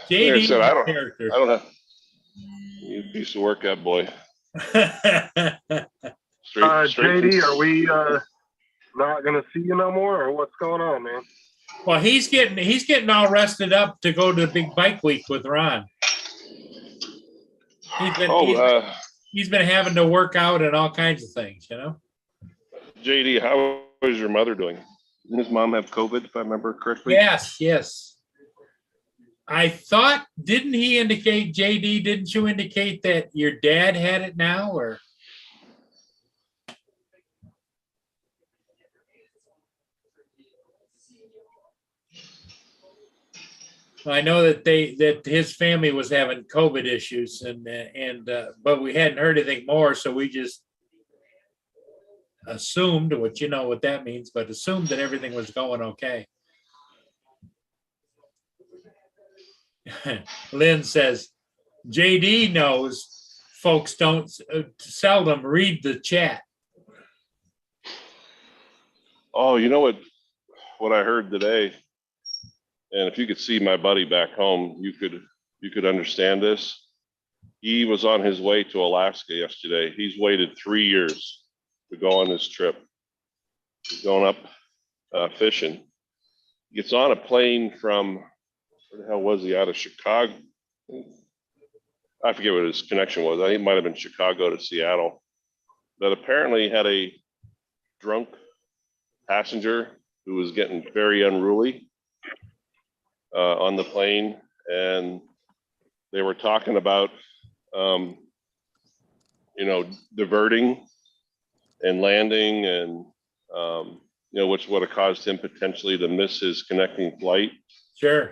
JD, like I said, I character. don't have you piece of work, that boy. JD, are we not gonna see you no more, or what's going on, man? Well, he's getting all rested up to go to the big bike week with Ron. He's been having to work out and all kinds of things, JD, how is your mother doing? Didn't his mom have COVID, if I remember correctly? Yes. I thought, didn't he indicate, JD, didn't you indicate that your dad had it now, or? Well, I know that his family was having COVID issues, but we hadn't heard anything more, so we just assumed, what what that means, but assumed that everything was going okay. Lynn says, JD knows folks don't seldom read the chat. Oh, you know what I heard today, and if you could see my buddy back home, you could understand this. He was on his way to Alaska yesterday. He's waited 3 years to go on this trip. He's going up fishing. He gets on a plane from, where the hell was he? Out of Chicago. I forget what his connection was. I think it might have been Chicago to Seattle, that apparently had a drunk passenger who was getting very unruly on the plane, and they were talking about, diverting and landing, and which would have caused him potentially to miss his connecting flight. Sure.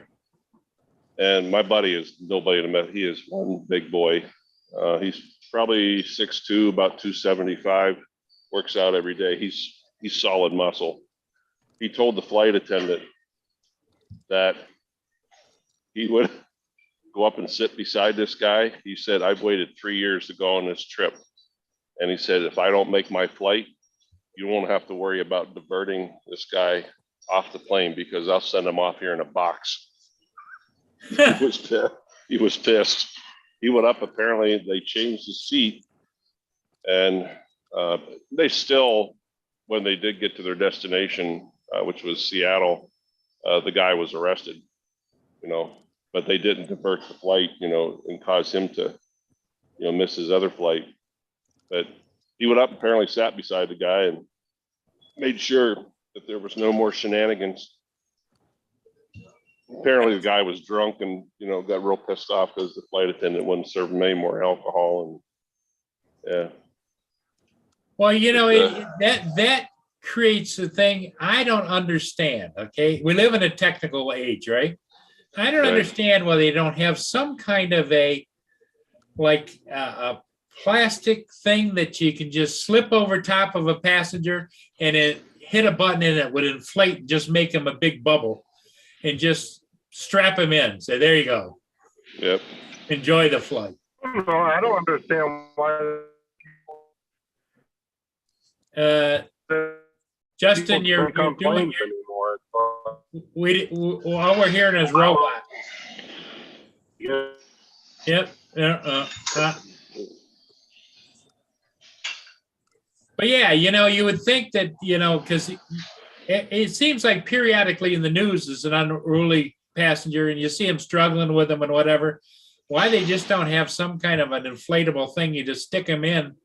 And my buddy is nobody to met. He is one big boy. He's probably 6'2", about 275. Works out every day. He's solid muscle. He told the flight attendant that he would go up and sit beside this guy. He said, "I've waited 3 years to go on this trip." And he said, "If I don't make my flight, you won't have to worry about diverting this guy off the plane, because I'll send him off here in a box." He was pissed. He was pissed. He went up. Apparently, they changed the seat, and they still, when they did get to their destination, which was Seattle, the guy was arrested. But they didn't divert the flight, and cause him to, miss his other flight. But he went up, apparently sat beside the guy, and made sure that there was no more shenanigans. Apparently the guy was drunk and, got real pissed off because the flight attendant wouldn't serve him any more alcohol. And yeah. Well, that creates a thing I don't understand. Okay. We live in a technical age, right? I don't understand why they don't have some kind of a plastic thing that you can just slip over top of a passenger and it hit a button and it would inflate and just make him a big bubble and just strap him in. So there you go. Yep. Enjoy the flight. No, I don't understand why. Justin, you're doing anymore. all we're hearing is robot. Yeah. Yep. But yeah, you would think that, because it seems like periodically in the news is an unruly passenger and you see him struggling with them and whatever. Why they just don't have some kind of an inflatable thing you just stick him in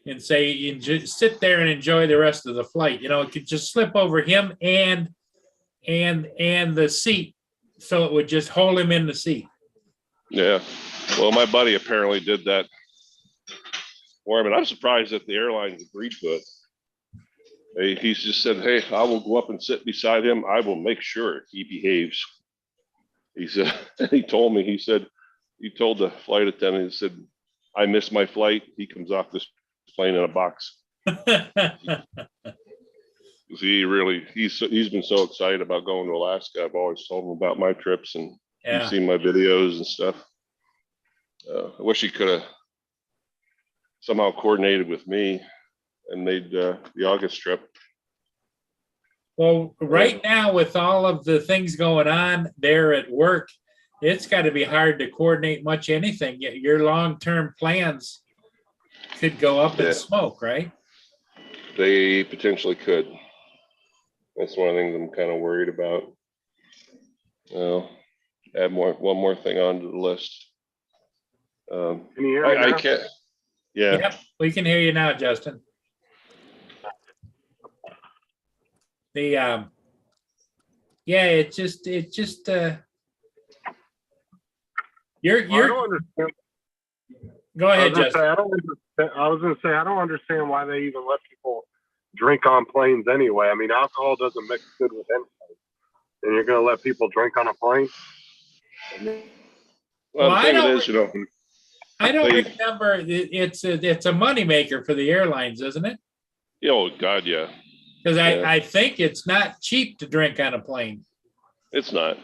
and say, you just sit there and enjoy the rest of the flight. It could just slip over him and the seat, so it would just hold him in the seat. Yeah. Well, my buddy apparently did that for him, and I'm surprised that the airlines agreed to it. He's just said, "Hey, I will go up and sit beside him. I will make sure he behaves." He said, he told me, he told the flight attendant, he said, "I missed my flight. He comes off this plane in a box." He's been so excited about going to Alaska. I've always told him about my trips, and he's seen my videos and stuff. I wish he could have somehow coordinated with me and made the August trip. Well, right now with all of the things going on there at work, it's got to be hard to coordinate much anything. Your long-term plans could go up in smoke, right? They potentially could. That's one of the things I'm kind of worried about. Add one more thing onto the list. Can you hear me now? I can't. Yeah. Yep, we can hear you now, Justin. It's just you're I don't understand. Go ahead, Justin. I was going to say, I don't understand why they even let people drink on planes anyway. I mean, alcohol doesn't mix good with anything. And you're going to let people drink on a plane? Well, the thing is, I don't remember. It's a moneymaker for the airlines, isn't it? Oh, God, yeah. Because I think it's not cheap to drink on a plane. It's not.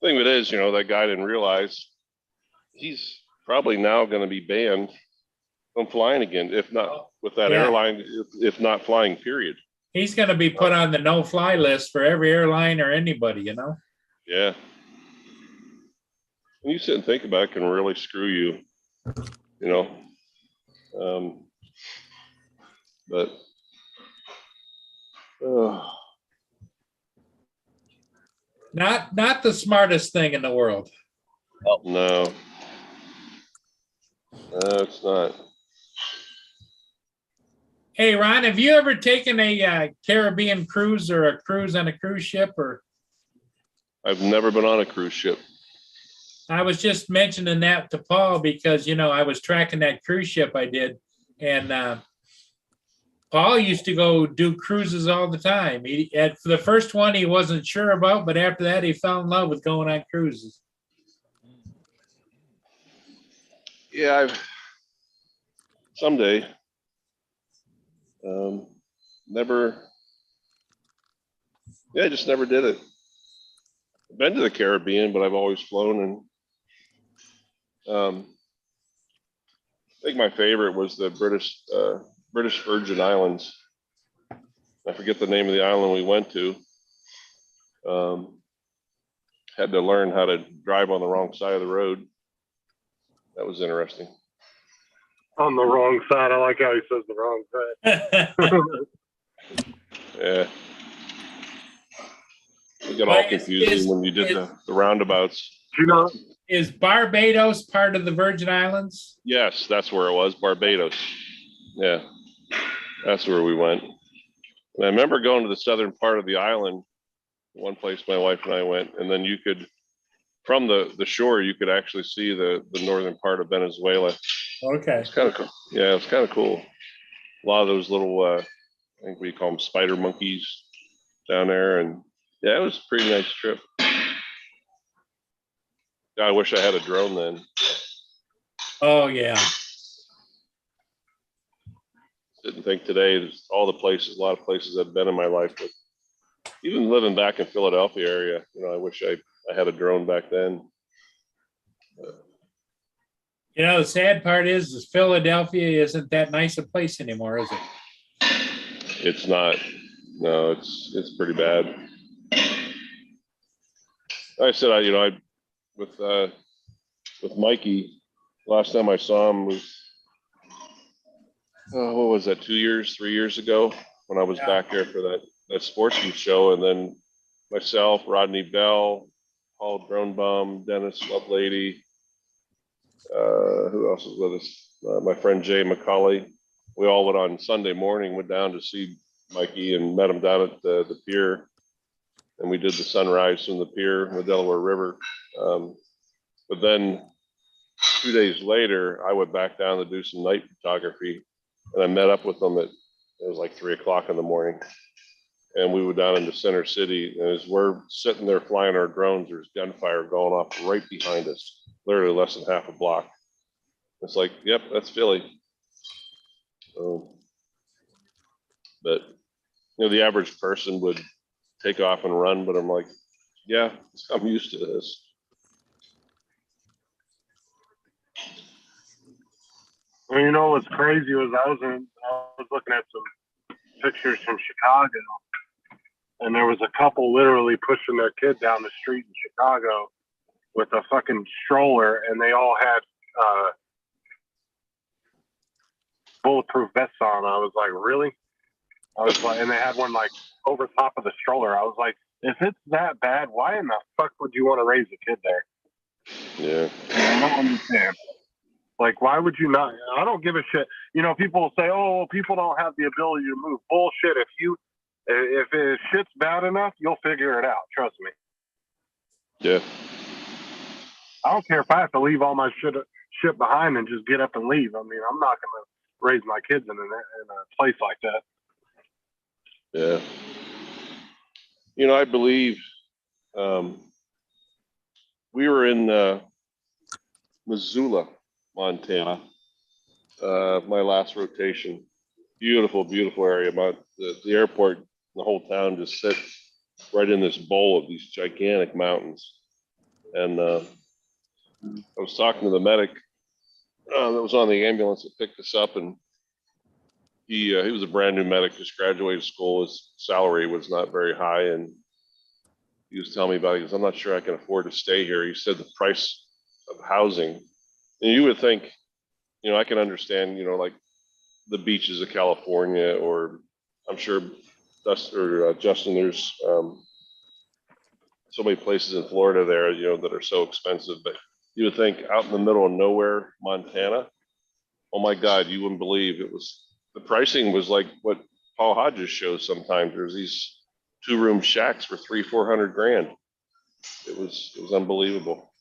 Thing of it is, that guy didn't realize he's probably now going to be banned from flying again, if not with that airline, if not flying, period. He's going to be put on the no-fly list for every airline or anybody, Yeah. When you sit and think about it, it can really screw you, but not the smartest thing in the world. No. No, it's not. Hey, Ron, have you ever taken a Caribbean cruise or a cruise on a cruise ship? Or I've never been on a cruise ship. I was just mentioning that to Paul because, you know, I was tracking that cruise ship I did. And Paul used to go do cruises all the time. For the first one, he wasn't sure about, but after that, he fell in love with going on cruises. Yeah, someday. Never. Yeah, I just never did it. I've been to the Caribbean, but I've always flown, and I think my favorite was the British Virgin Islands. I forget the name of the island we went to. Had to learn how to drive on the wrong side of the road. That was interesting. On the wrong side. I like how he says the wrong side. Yeah. We got all confusing when you did the roundabouts. You know, Is Barbados part of the Virgin Islands? Yes, that's where it was, Barbados. Yeah, that's where we went. And I remember going to the southern part of the island, one place my wife and I went, and then you could, from the shore, you could actually see the northern part of Venezuela. Okay. It's kind of cool. Yeah, it's kind of cool. A lot of those little, I think we call them spider monkeys down there. And yeah, it was a pretty nice trip. I wish I had a drone then. Oh, yeah. Didn't think today, there's all the places, a lot of places I've been in my life, but even living back in Philadelphia area, you know, I wish I had a drone back then. You know, the sad part is Philadelphia isn't that nice a place anymore, is it? It's not. No, it's pretty bad. Like I said, with Mikey, last time I saw him was, what was that, 3 years ago, when I was back there for that sportsman show. And then myself, Rodney Bell, Paul Dronebum, Dennis Lovelady, who else was with us? My friend Jay McCauley. We all went on Sunday morning, went down to see Mikey and met him down at the pier. And we did the sunrise from the pier in the Delaware River. But then 2 days later, I went back down to do some night photography, and I met up with them it was like 3 o'clock in the morning. And we were down in the center city, and as we're sitting there flying our drones, there's gunfire going off right behind us, literally less than half a block. It's like, yep, that's Philly. But you know, the average person would take off and run, but I'm like, yeah, I'm used to this. well, you know what's crazy was I was looking at some pictures from Chicago, and there was a couple literally pushing their kid down the street in Chicago with a fucking stroller, and they all had bulletproof vests on. I was like, really? I was like, and they had one like over top of the stroller. I was like, if it's that bad, why in the fuck would you want to raise a kid there? Yeah. I don't understand. Like, why would you not? I don't give a shit. You know, people will say, oh, well, people don't have the ability to move. Bullshit. If shit's bad enough, you'll figure it out. Trust me. Yeah. I don't care if I have to leave all my shit behind and just get up and leave. I mean, I'm not going to raise my kids in a place like that. Yeah. You know, I believe we were in Missoula, Montana, my last rotation. Beautiful, beautiful area. The airport, the whole town just sits right in this bowl of these gigantic mountains. And I was talking to the medic that was on the ambulance that picked us up, and he was a brand new medic, just graduated school. His salary was not very high, and he was telling me about it. He goes, I'm not sure I can afford to stay here. He said the price of housing, and you would think, you know, I can understand, you know, like the beaches of California, or I'm sure Justin, there's so many places in Florida there, you know, that are so expensive. But You would think out in the middle of nowhere, Montana. Oh my God, you wouldn't believe the pricing was like what Paul Hodges shows sometimes. There's these 2-room shacks for 300-400 grand. It was unbelievable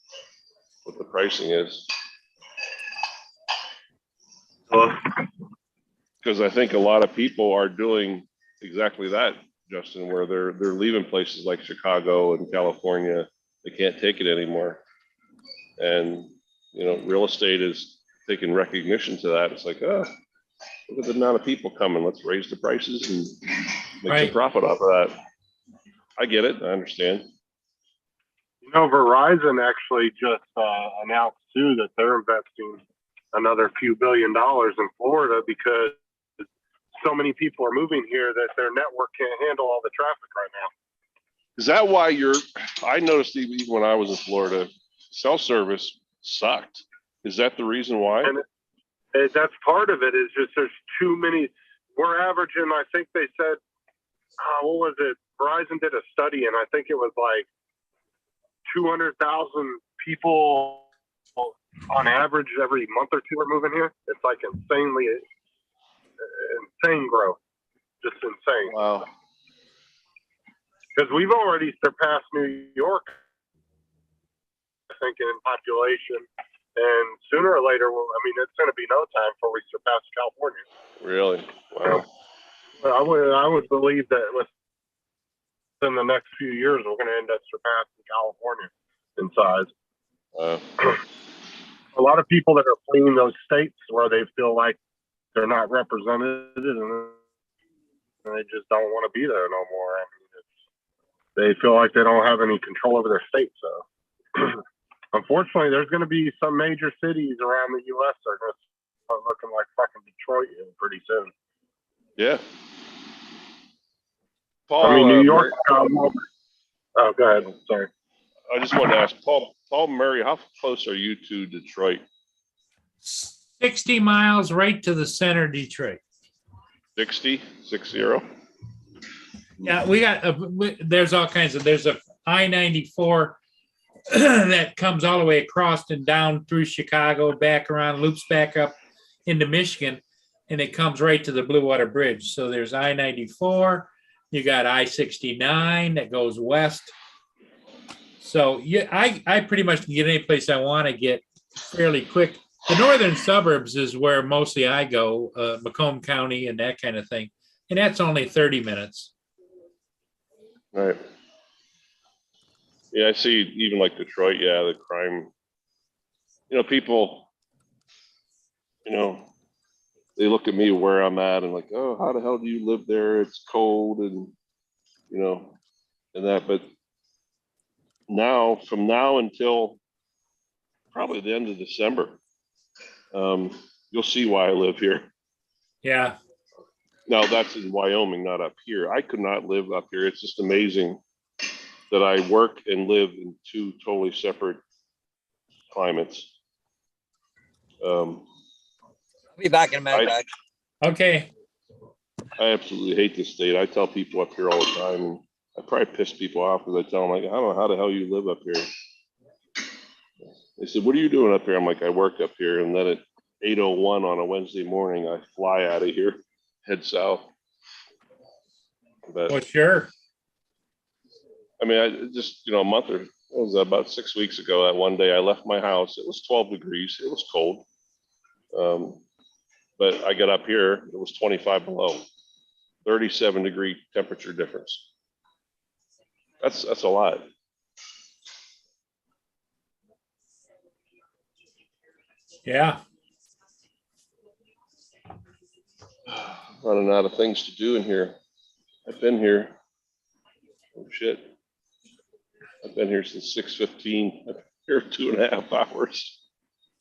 what the pricing is. Because I think a lot of people are doing exactly that, Justin, where they're leaving places like Chicago and California. They can't take it anymore. And, real estate is taking recognition to that. It's like, look at the amount of people coming. Let's raise the prices and make some profit off of that. I get it. I understand. Verizon actually just announced too that they're investing another few $1 billion in Florida because so many people are moving here that their network can't handle all the traffic right now. Is that why I noticed even when I was in Florida, cell service sucked. Is that the reason why? And that's part of it, is just there's too many. We're averaging, I think they said, what was it? Verizon did a study, and I think it was like 200,000 people on average every month or two are moving here. It's like insane growth, just insane. Wow. Because we've already surpassed New York, I think, in population, and sooner or later, it's going to be no time before we surpass California. Really? Wow. I would believe that within the next few years, we're going to end up surpassing California in size. A lot of people that are fleeing those states where they feel like they're not represented and they just don't want to be there no more. They feel like they don't have any control over their state. So, unfortunately, there's going to be some major cities around the U.S. that are going to start looking like fucking Detroit pretty soon. Yeah. Paul, New York. Oh, go ahead. Sorry. I just wanted to ask Paul Murray, how close are you to Detroit? 60 miles right to the center of Detroit. 60? Yeah, we got, there's all kinds of, there's a I-94 that comes all the way across and down through Chicago, back around, loops back up into Michigan, and it comes right to the Blue Water Bridge. So there's I-94, you got I-69 that goes west. So yeah, I pretty much can get any place I want to get fairly quick. The northern suburbs is where mostly I go, Macomb County and that kind of thing. And that's only 30 minutes. Right. Yeah, I see even like Detroit, the crime, people, they look at me where I'm at and like, oh, how the hell do you live there? It's cold and, and that. But now, from now until probably the end of December, you'll see why I live here. Yeah. Now that's in Wyoming, not up here. I could not live up here. It's just amazing that I work and live in two totally separate climates. I'll be back in a minute, guys. Okay. I absolutely hate this state. I tell people up here all the time, and I probably piss people off because I tell them, like, I don't know how the hell you live up here. They said, what are you doing up here? I'm like, I work up here. And then at 8:01 on a Wednesday morning, I fly out of here, head south. But Well, sure. I mean, I just, a month or what was that, about 6 weeks ago, that one day I left my house. It was 12 degrees. It was cold. But I got up here, it was 25 below, 37-degree temperature difference. That's a lot. Yeah. Running out of things to do in here. I've been here. Oh shit. I've been here since 6:15. I've been here 2.5 hours.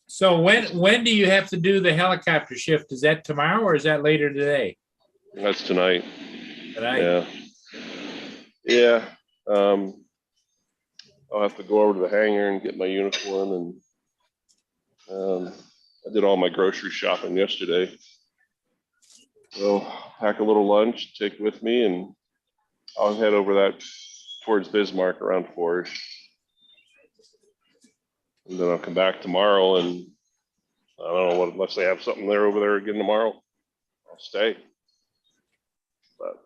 So when do you have to do the helicopter shift? Is that tomorrow or is that later today? That's tonight. Tonight. Yeah. I'll have to go over to the hangar and get my uniform, and I did all my grocery shopping yesterday. So pack a little lunch, take with me, and I'll head over that towards Bismarck around 4-ish. And then I'll come back tomorrow, and I don't know what, unless they have something there over there again tomorrow, I'll stay. But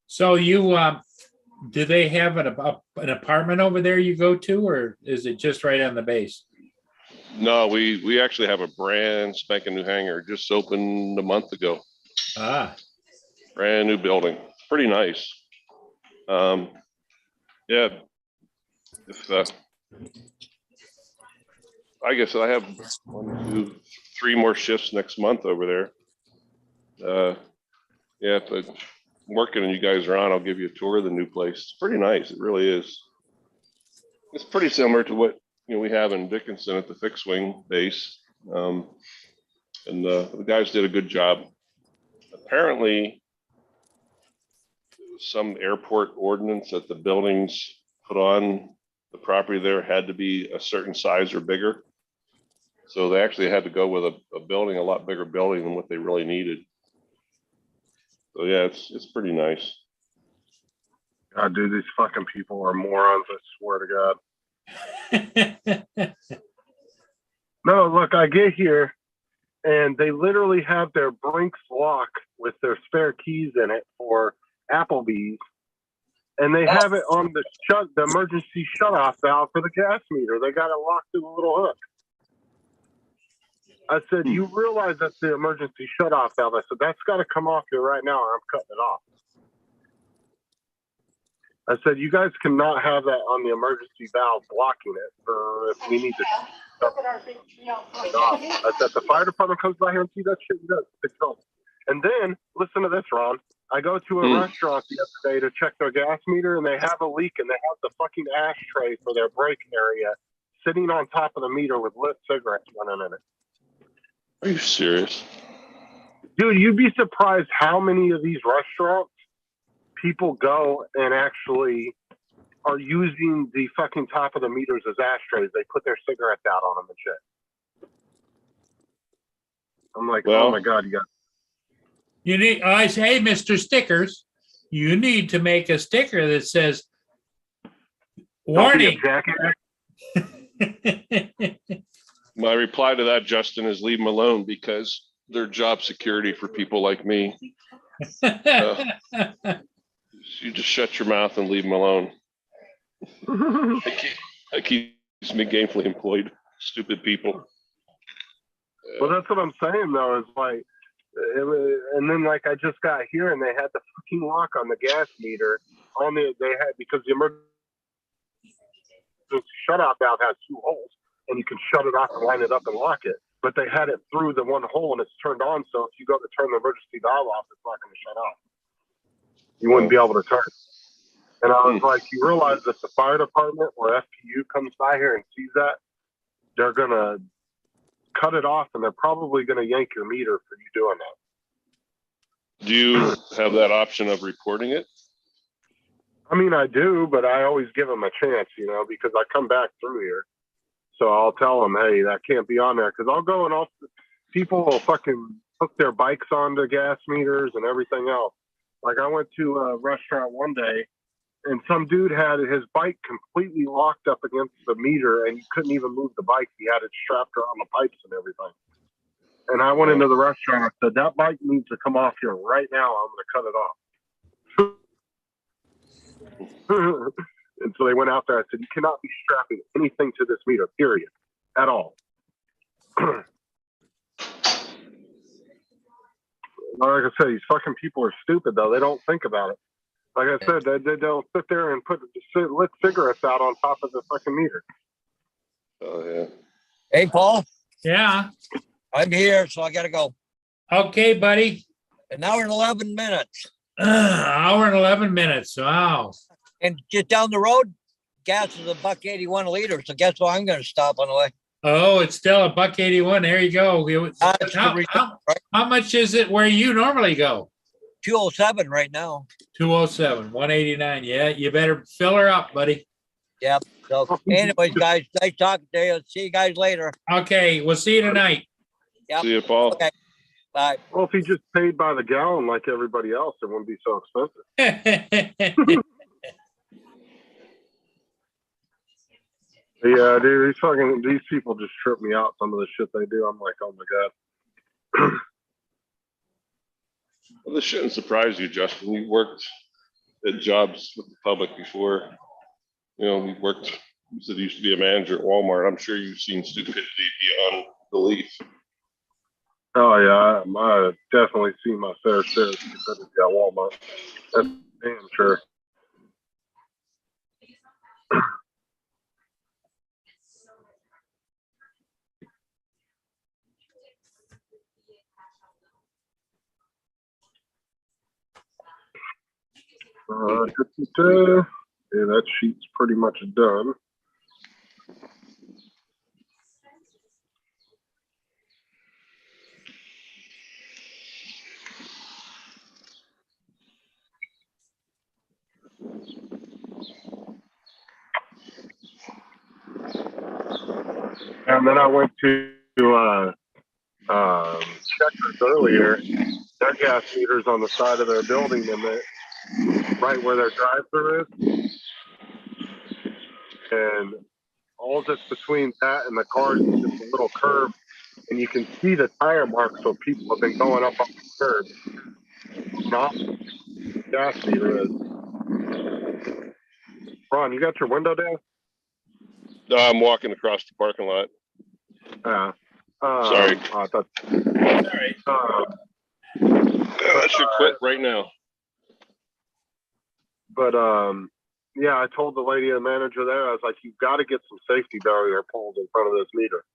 So you, do they have an apartment over there you go to, or is it just right on the base? no, we actually have a brand spanking new hangar, just opened a month ago. Ah, Brand new building, pretty nice. Yeah, if I guess I have 1, 2, 3 more shifts next month over there. Yeah, but working and you guys are on, I'll give you a tour of the new place. It's pretty nice. It really is. It's pretty similar to what we have in Dickinson at the fixed wing base. And the guys did a good job. Apparently, some airport ordinance that the buildings put on the property there had to be a certain size or bigger. So they actually had to go with a building, a lot bigger building than what they really needed. So yeah, it's pretty nice. God, dude, these fucking people are morons. I swear to God. No, look, I get here and they literally have their Brinks lock with their spare keys in it for Applebee's. And they have it on the emergency shutoff valve for the gas meter. They got it locked to the little hook. I said, you realize that's the emergency shutoff valve. I said, that's got to come off here right now or I'm cutting it off. I said, you guys cannot have that on the emergency valve blocking it for if we need to shut it off. I said, the fire department comes by here and see that shit, does fix it. And then, listen to this, Ron. I go to a restaurant the other day to check their gas meter and they have a leak and they have the fucking ashtray for their break area sitting on top of the meter with lit cigarettes running in it. Are you serious? Dude, you'd be surprised how many of these restaurants people go and actually are using the fucking top of the meters as ashtrays. They put their cigarettes out on them and shit. I'm like, well, oh my God, you got. you need, I say, hey, Mr. Stickers, you need to make a sticker that says, warning. My reply to that, Justin, is leave them alone because they're job security for people like me. You just shut your mouth and leave them alone. That keeps me gainfully employed. Stupid people. Well, that's what I'm saying, though, is like, and then like I just got here and they had the fucking lock on the gas meter on the, they had, because the emergency shutoff valve has 2 holes and you can shut it off and line it up and lock it. But they had it through the 1 hole and it's turned on. So if you go to turn the emergency valve off, it's not going to shut off. You wouldn't be able to turn. And I was like, you realize that the fire department or FPU comes by here and sees that, they're going to cut it off and they're probably going to yank your meter for you doing that. Do you have that option of reporting it? I mean, I do, but I always give them a chance, because I come back through here. So I'll tell them, hey, that can't be on there. Because I'll go and people will fucking hook their bikes onto gas meters and everything else. Like I went to a restaurant one day and some dude had his bike completely locked up against the meter and he couldn't even move the bike. He had it strapped around the pipes and everything. And I went into the restaurant and said, that bike needs to come off here right now. I'm going to cut it off. And so they went out there. I said, you cannot be strapping anything to this meter, period, at all. Like I said, these fucking people are stupid, though. They don't think about it. Like I said, they don't sit there and put lit cigarettes out on top of the fucking meter. Oh, yeah. Hey, Paul, Yeah. I'm here, so I got to go. Okay, buddy. An hour and 11 minutes. Hour and 11 minutes. Wow. And just down the road, gas is $1.81 a liter. So guess what? I'm going to stop on the way. Oh, it's still $1.81. There you go. That's the reason, right? How much is it where you normally go? 207 right now. 207, 189. Yeah, you better fill her up, buddy. Yep. So anyways, guys, nice talking to you. See you guys later. Okay, we'll see you tonight. Yep. See you, Paul. Okay. Bye. Well, if he just paid by the gallon like everybody else, it wouldn't be so expensive. Yeah, dude, these people just trip me out. Some of the shit they do, I'm like, oh my god. Well, this shouldn't surprise you, Justin. You worked at jobs with the public before. You know, you said you used to be a manager at Walmart. I'm sure you've seen stupidity beyond belief. Oh yeah, I've definitely seen my fair share of stupidity at Walmart. That's damn sure. Yeah, that sheet's pretty much done. And then I went to Checkers earlier. Their gas meters on the side of their building, and right where their drive-through is, and all just between that and the cars is just a little curve, and you can see the tire marks. So people have been going up on the curb. Not the gas meter is. Ron, you got your window down? No, I'm walking across the parking lot. Sorry. I thought, All right. I should quit right now. But yeah, I told the lady, the manager there, I was like, you've got to get some safety barrier poles in front of this meter.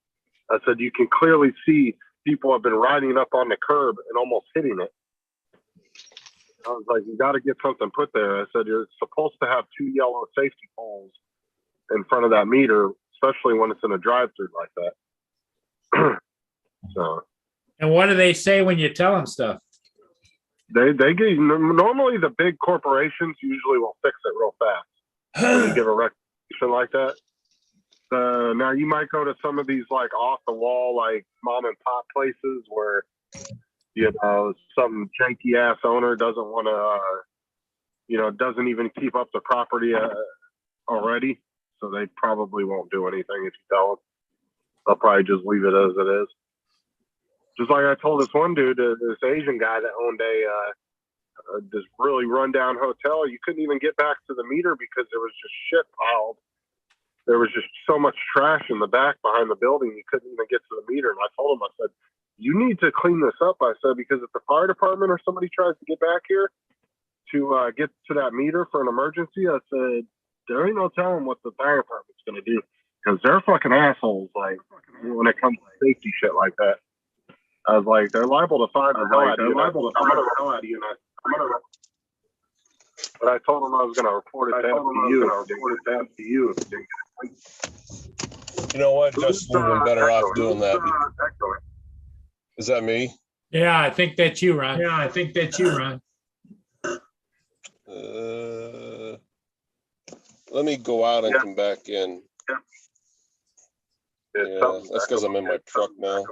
I said, you can clearly see people have been riding up on the curb and almost hitting it. I was like, you got to get something put there. I said, you're supposed to have 2 yellow safety poles in front of that meter, especially when it's in a drive-through like that. So. And what do they say when you tell them stuff? They get, normally the big corporations usually will fix it real fast when you give a recognition like that. Now you might go to some of these like off the wall, like mom and pop places where, you know, some janky ass owner doesn't want to, doesn't even keep up the property already. So they probably won't do anything if you tell them. They'll probably just leave it as it is. Just like I told this one dude, this Asian guy that owned this really rundown hotel, you couldn't even get back to the meter because there was just shit piled. There was just so much trash in the back behind the building, you couldn't even get to the meter. And I told him, I said, you need to clean this up. I said, because if the fire department or somebody tries to get back here to get to that meter for an emergency, I said, there ain't no telling what the fire department's going to do because they're fucking assholes. Like when it comes to safety shit like that. I was like, they're liable to fire the hell out of you. But I told them I was going to report it down to you. You know what, Justin, you've been better off doing that. Is that me? Yeah, I think that's you, Ron. Let me go out and come back in. Yeah, that's because I'm in my truck now.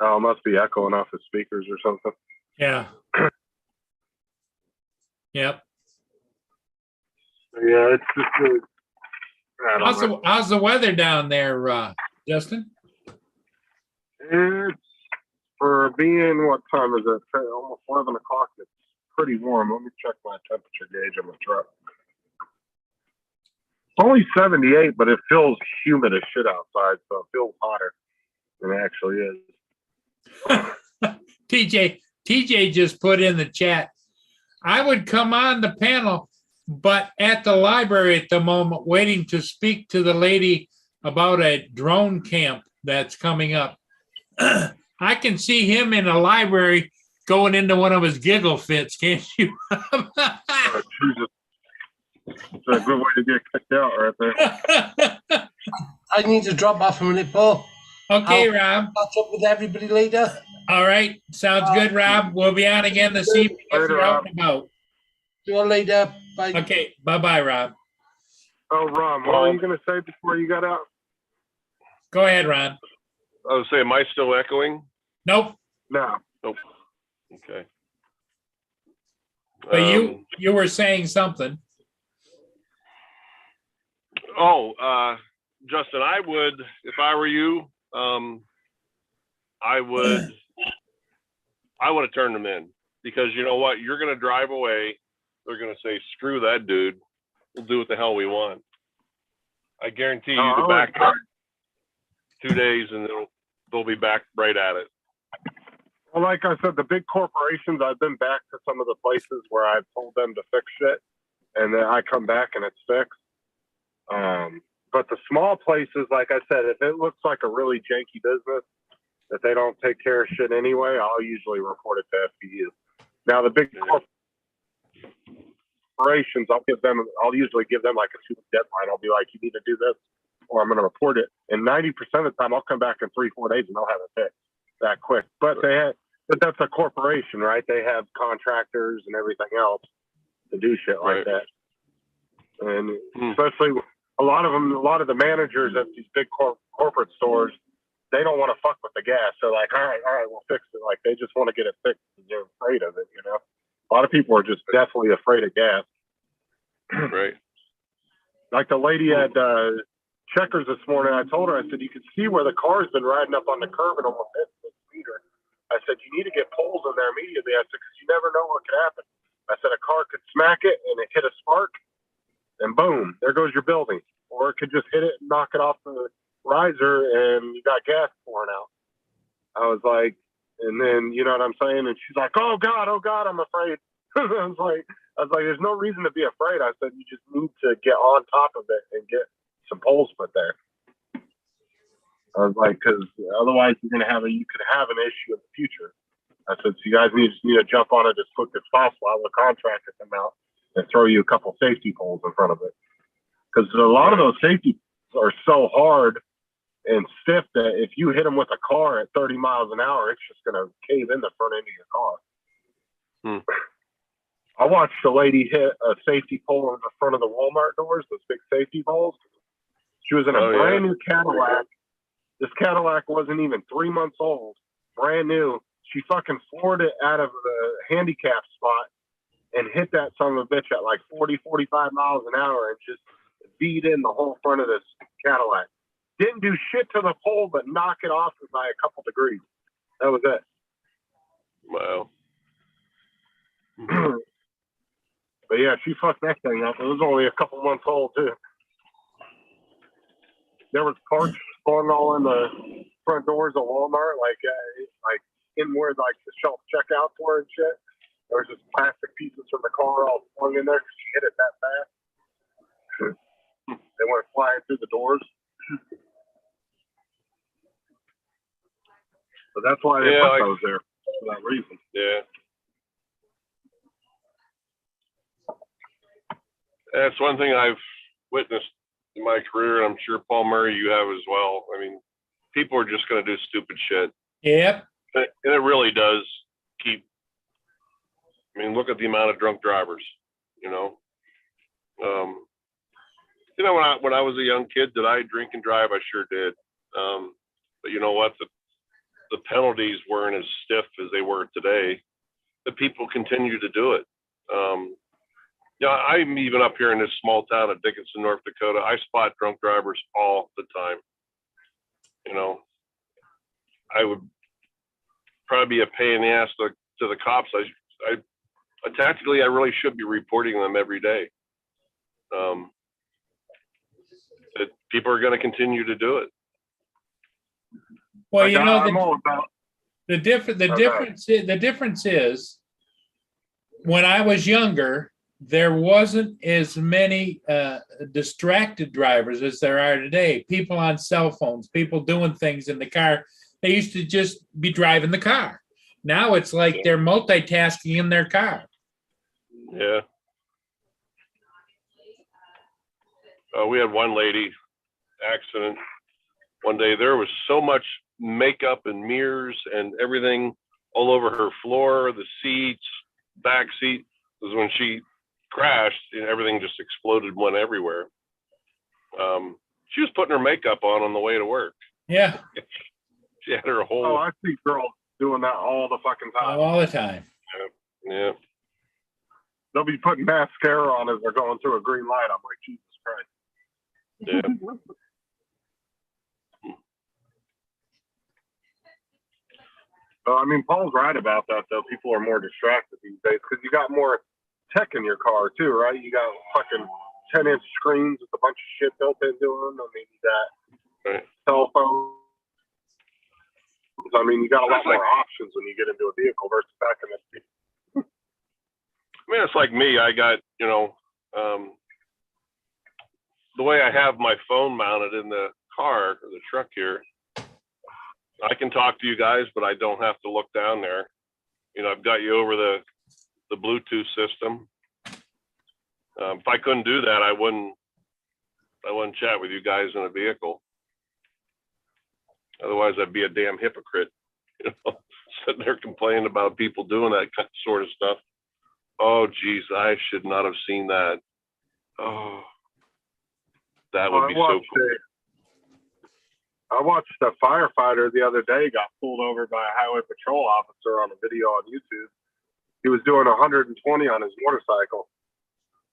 Oh, it must be echoing off the speakers or something. Yeah. Yep. Yeah, it's just really, I don't know. How's the weather down there, Justin? It's for being, what time is it? Almost 11 o'clock. It's pretty warm. Let me check my temperature gauge on the truck. It's only 78, but it feels humid as shit outside, so it feels hotter than it actually is. TJ just put in the chat, I would come on the panel, but at the library at the moment, waiting to speak to the lady about a drone camp that's coming up. I can see him in a library going into one of his giggle fits, can't you? It's a good way to get kicked out right there. I need to drop off a minute, Paul. Okay, I'll Rob. catch up with everybody later. All right. Sounds good, Rob. We'll be on again this evening if you're out and about. See you later. Bye. Okay. Bye-bye, Rob. Oh, Ron, what were you going to say before you got out? Go ahead, Ron. I was saying, am I still echoing? Nope, No. Okay. but you were saying something. Justin, I would, if I were you, I would have turned them in, because you know what? You're going to drive away. They're going to say, screw that dude. We'll do what the hell we want. I guarantee you the back 2 days and they'll be back right at it. Well, like I said, the big corporations, I've been back to some of the places where I've told them to fix shit, and then I come back and it's fixed. But the small places, like I said, if it looks like a really janky business that they don't take care of shit anyway, I'll usually report it to FBU. Now, the big corporations, I'll usually give them like a 2-week deadline. I'll be like, you need to do this, or I'm going to report it. And 90% of the time, I'll come back in 3-4 days and they'll have it fixed that quick. But that's a corporation, right? They have contractors and everything else to do shit like that. And especially a lot of the managers at these big corporate stores, they don't want to fuck with the gas. They're like, all right, we'll fix it. Like, they just want to get it fixed because they're afraid of it, you know? A lot of people are just definitely afraid of gas. Right. Like the lady at Checkers this morning, I told her, I said, you can see where the car's been riding up on the curb and almost hit the speeder. I said, you need to get poles in there immediately. I said, because you never know what could happen. I said, a car could smack it and it hit a spark, and boom, there goes your building. Or it could just hit it and knock it off the riser and you got gas pouring out. I was like, and then, you know what I'm saying? And she's like, oh God, I'm afraid. I was like, there's no reason to be afraid. I said, you just need to get on top of it and get some poles put there. I was like, because otherwise you could have an issue in the future. I said, so you guys need to jump on it as quick as possible. I will contract it come out and throw you a couple safety poles in front of it. Because a lot of those safety poles are so hard and stiff that if you hit them with a car at 30 miles an hour, it's just going to cave in the front end of your car. I watched a lady hit a safety pole in the front of the Walmart doors, those big safety poles. She was in a brand new Cadillac. This Cadillac wasn't even 3 months old, brand new. She fucking floored it out of the handicap spot and hit that son of a bitch at like 40, 45 miles an hour and just beat in the whole front of this Cadillac. Didn't do shit to the pole, but knock it off by a couple degrees. That was it. Wow. But yeah, she fucked that thing up. It was only a couple months old too. There was parts falling all in the front doors of Walmart, like in where like the self checkouts were and shit. There was just plastic pieces from the car all flung in there because she hit it that fast. They went flying through the doors. So that's why they put those there for that reason. Yeah. That's one thing I've witnessed in my career, and I'm sure Paul Murray, you have as well. I mean, people are just going to do stupid shit. Yep. And it really does keep. I mean, look at the amount of drunk drivers. You know. When I was a young kid, did I drink and drive? I sure did. But you know what? The penalties weren't as stiff as they were today. The people continue to do it. I'm even up here in this small town of Dickinson, North Dakota. I spot drunk drivers all the time. You know, I would probably be a pain in the ass to the cops. Tactically, I really should be reporting them every day. That people are going to continue to do it. Well, Like, you know, I'm all about the difference is when I was younger, there wasn't as many distracted drivers as there are today. People on cell phones, people doing things in the car. They used to just be driving the car. Now it's like they're multitasking in their car. Yeah. We had one lady accident one day. There was so much makeup and mirrors and everything all over her floor, the seats, back seat. It was when she crashed and everything just exploded and went everywhere. She was putting her makeup on the way to work. Yeah. She had her Oh, whole, I see girls doing that all the fucking time. All the time. yeah. They'll be putting mascara on as they're going through a green light. I'm like, Jesus Christ. Yeah. So, I mean, Paul's right about that, though. People are more distracted these days because you got more tech in your car, too, right? You got fucking 10-inch screens with a bunch of shit built into them. I mean, you got Right. cell phones. I mean, you got a lot more options when you get into a vehicle versus back in the day. I mean, it's like me. I got, the way I have my phone mounted in the car or the truck here, I can talk to you guys, but I don't have to look down there. I've got you over the Bluetooth system. If I couldn't do that, I wouldn't chat with you guys in a vehicle. Otherwise, I'd be a damn hypocrite, sitting there complaining about people doing that sort of stuff. Oh, geez, I should not have seen that. Oh, that would be so cool. I watched a firefighter the other day got pulled over by a highway patrol officer on a video on YouTube. He was doing 120 on his motorcycle.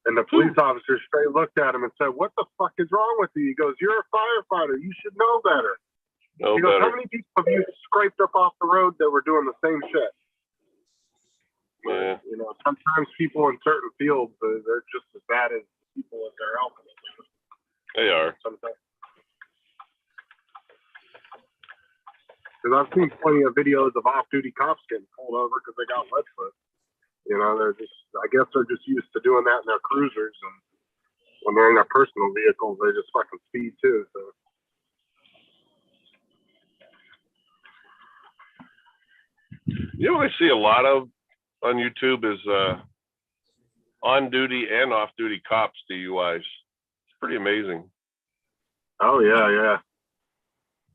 And the police officer straight looked at him and said, "What the fuck is wrong with you?" He goes, "You're a firefighter. You should know better." He goes, "How many people have you scraped up off the road that were doing the same shit?" Yeah. Sometimes people in certain fields, they're just as bad as the people that they're helping. They are. Sometimes. Because I've seen plenty of videos of off-duty cops getting pulled over because they got lead foot. I guess they're just used to doing that in their cruisers, and when they're in their personal vehicles, they just fucking speed too. So. I see a lot of on YouTube is on-duty and off-duty cops DUIs. It's pretty amazing. Oh yeah.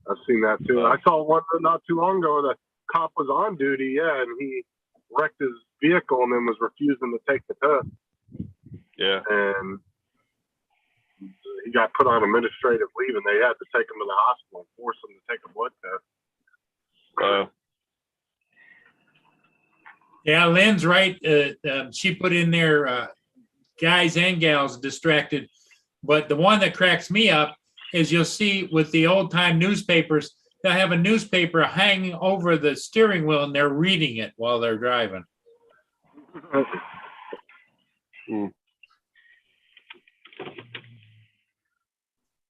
I've seen that too. I saw one not too long ago. The cop was on duty, and he wrecked his vehicle and then was refusing to take the test. Yeah. And he got put on administrative leave, and they had to take him to the hospital and force him to take a blood test. Yeah, Lynn's right. She put in there guys and gals distracted. But the one that cracks me up is you'll see with the old time newspapers, they'll have a newspaper hanging over the steering wheel and they're reading it while they're driving.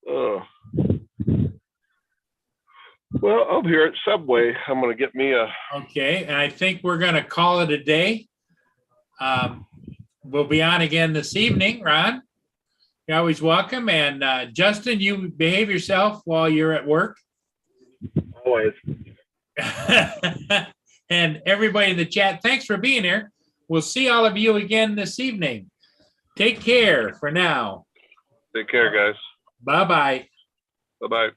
Oh. Well, up here at Subway, I'm going to get me a... Okay, and I think we're going to call it a day. We'll be on again this evening, Ron. You're always welcome. And Justin, you behave yourself while you're at work. Always. And everybody in the chat, thanks for being here. We'll see all of you again this evening. Take care for now. Take care, guys. Bye-bye. Bye-bye.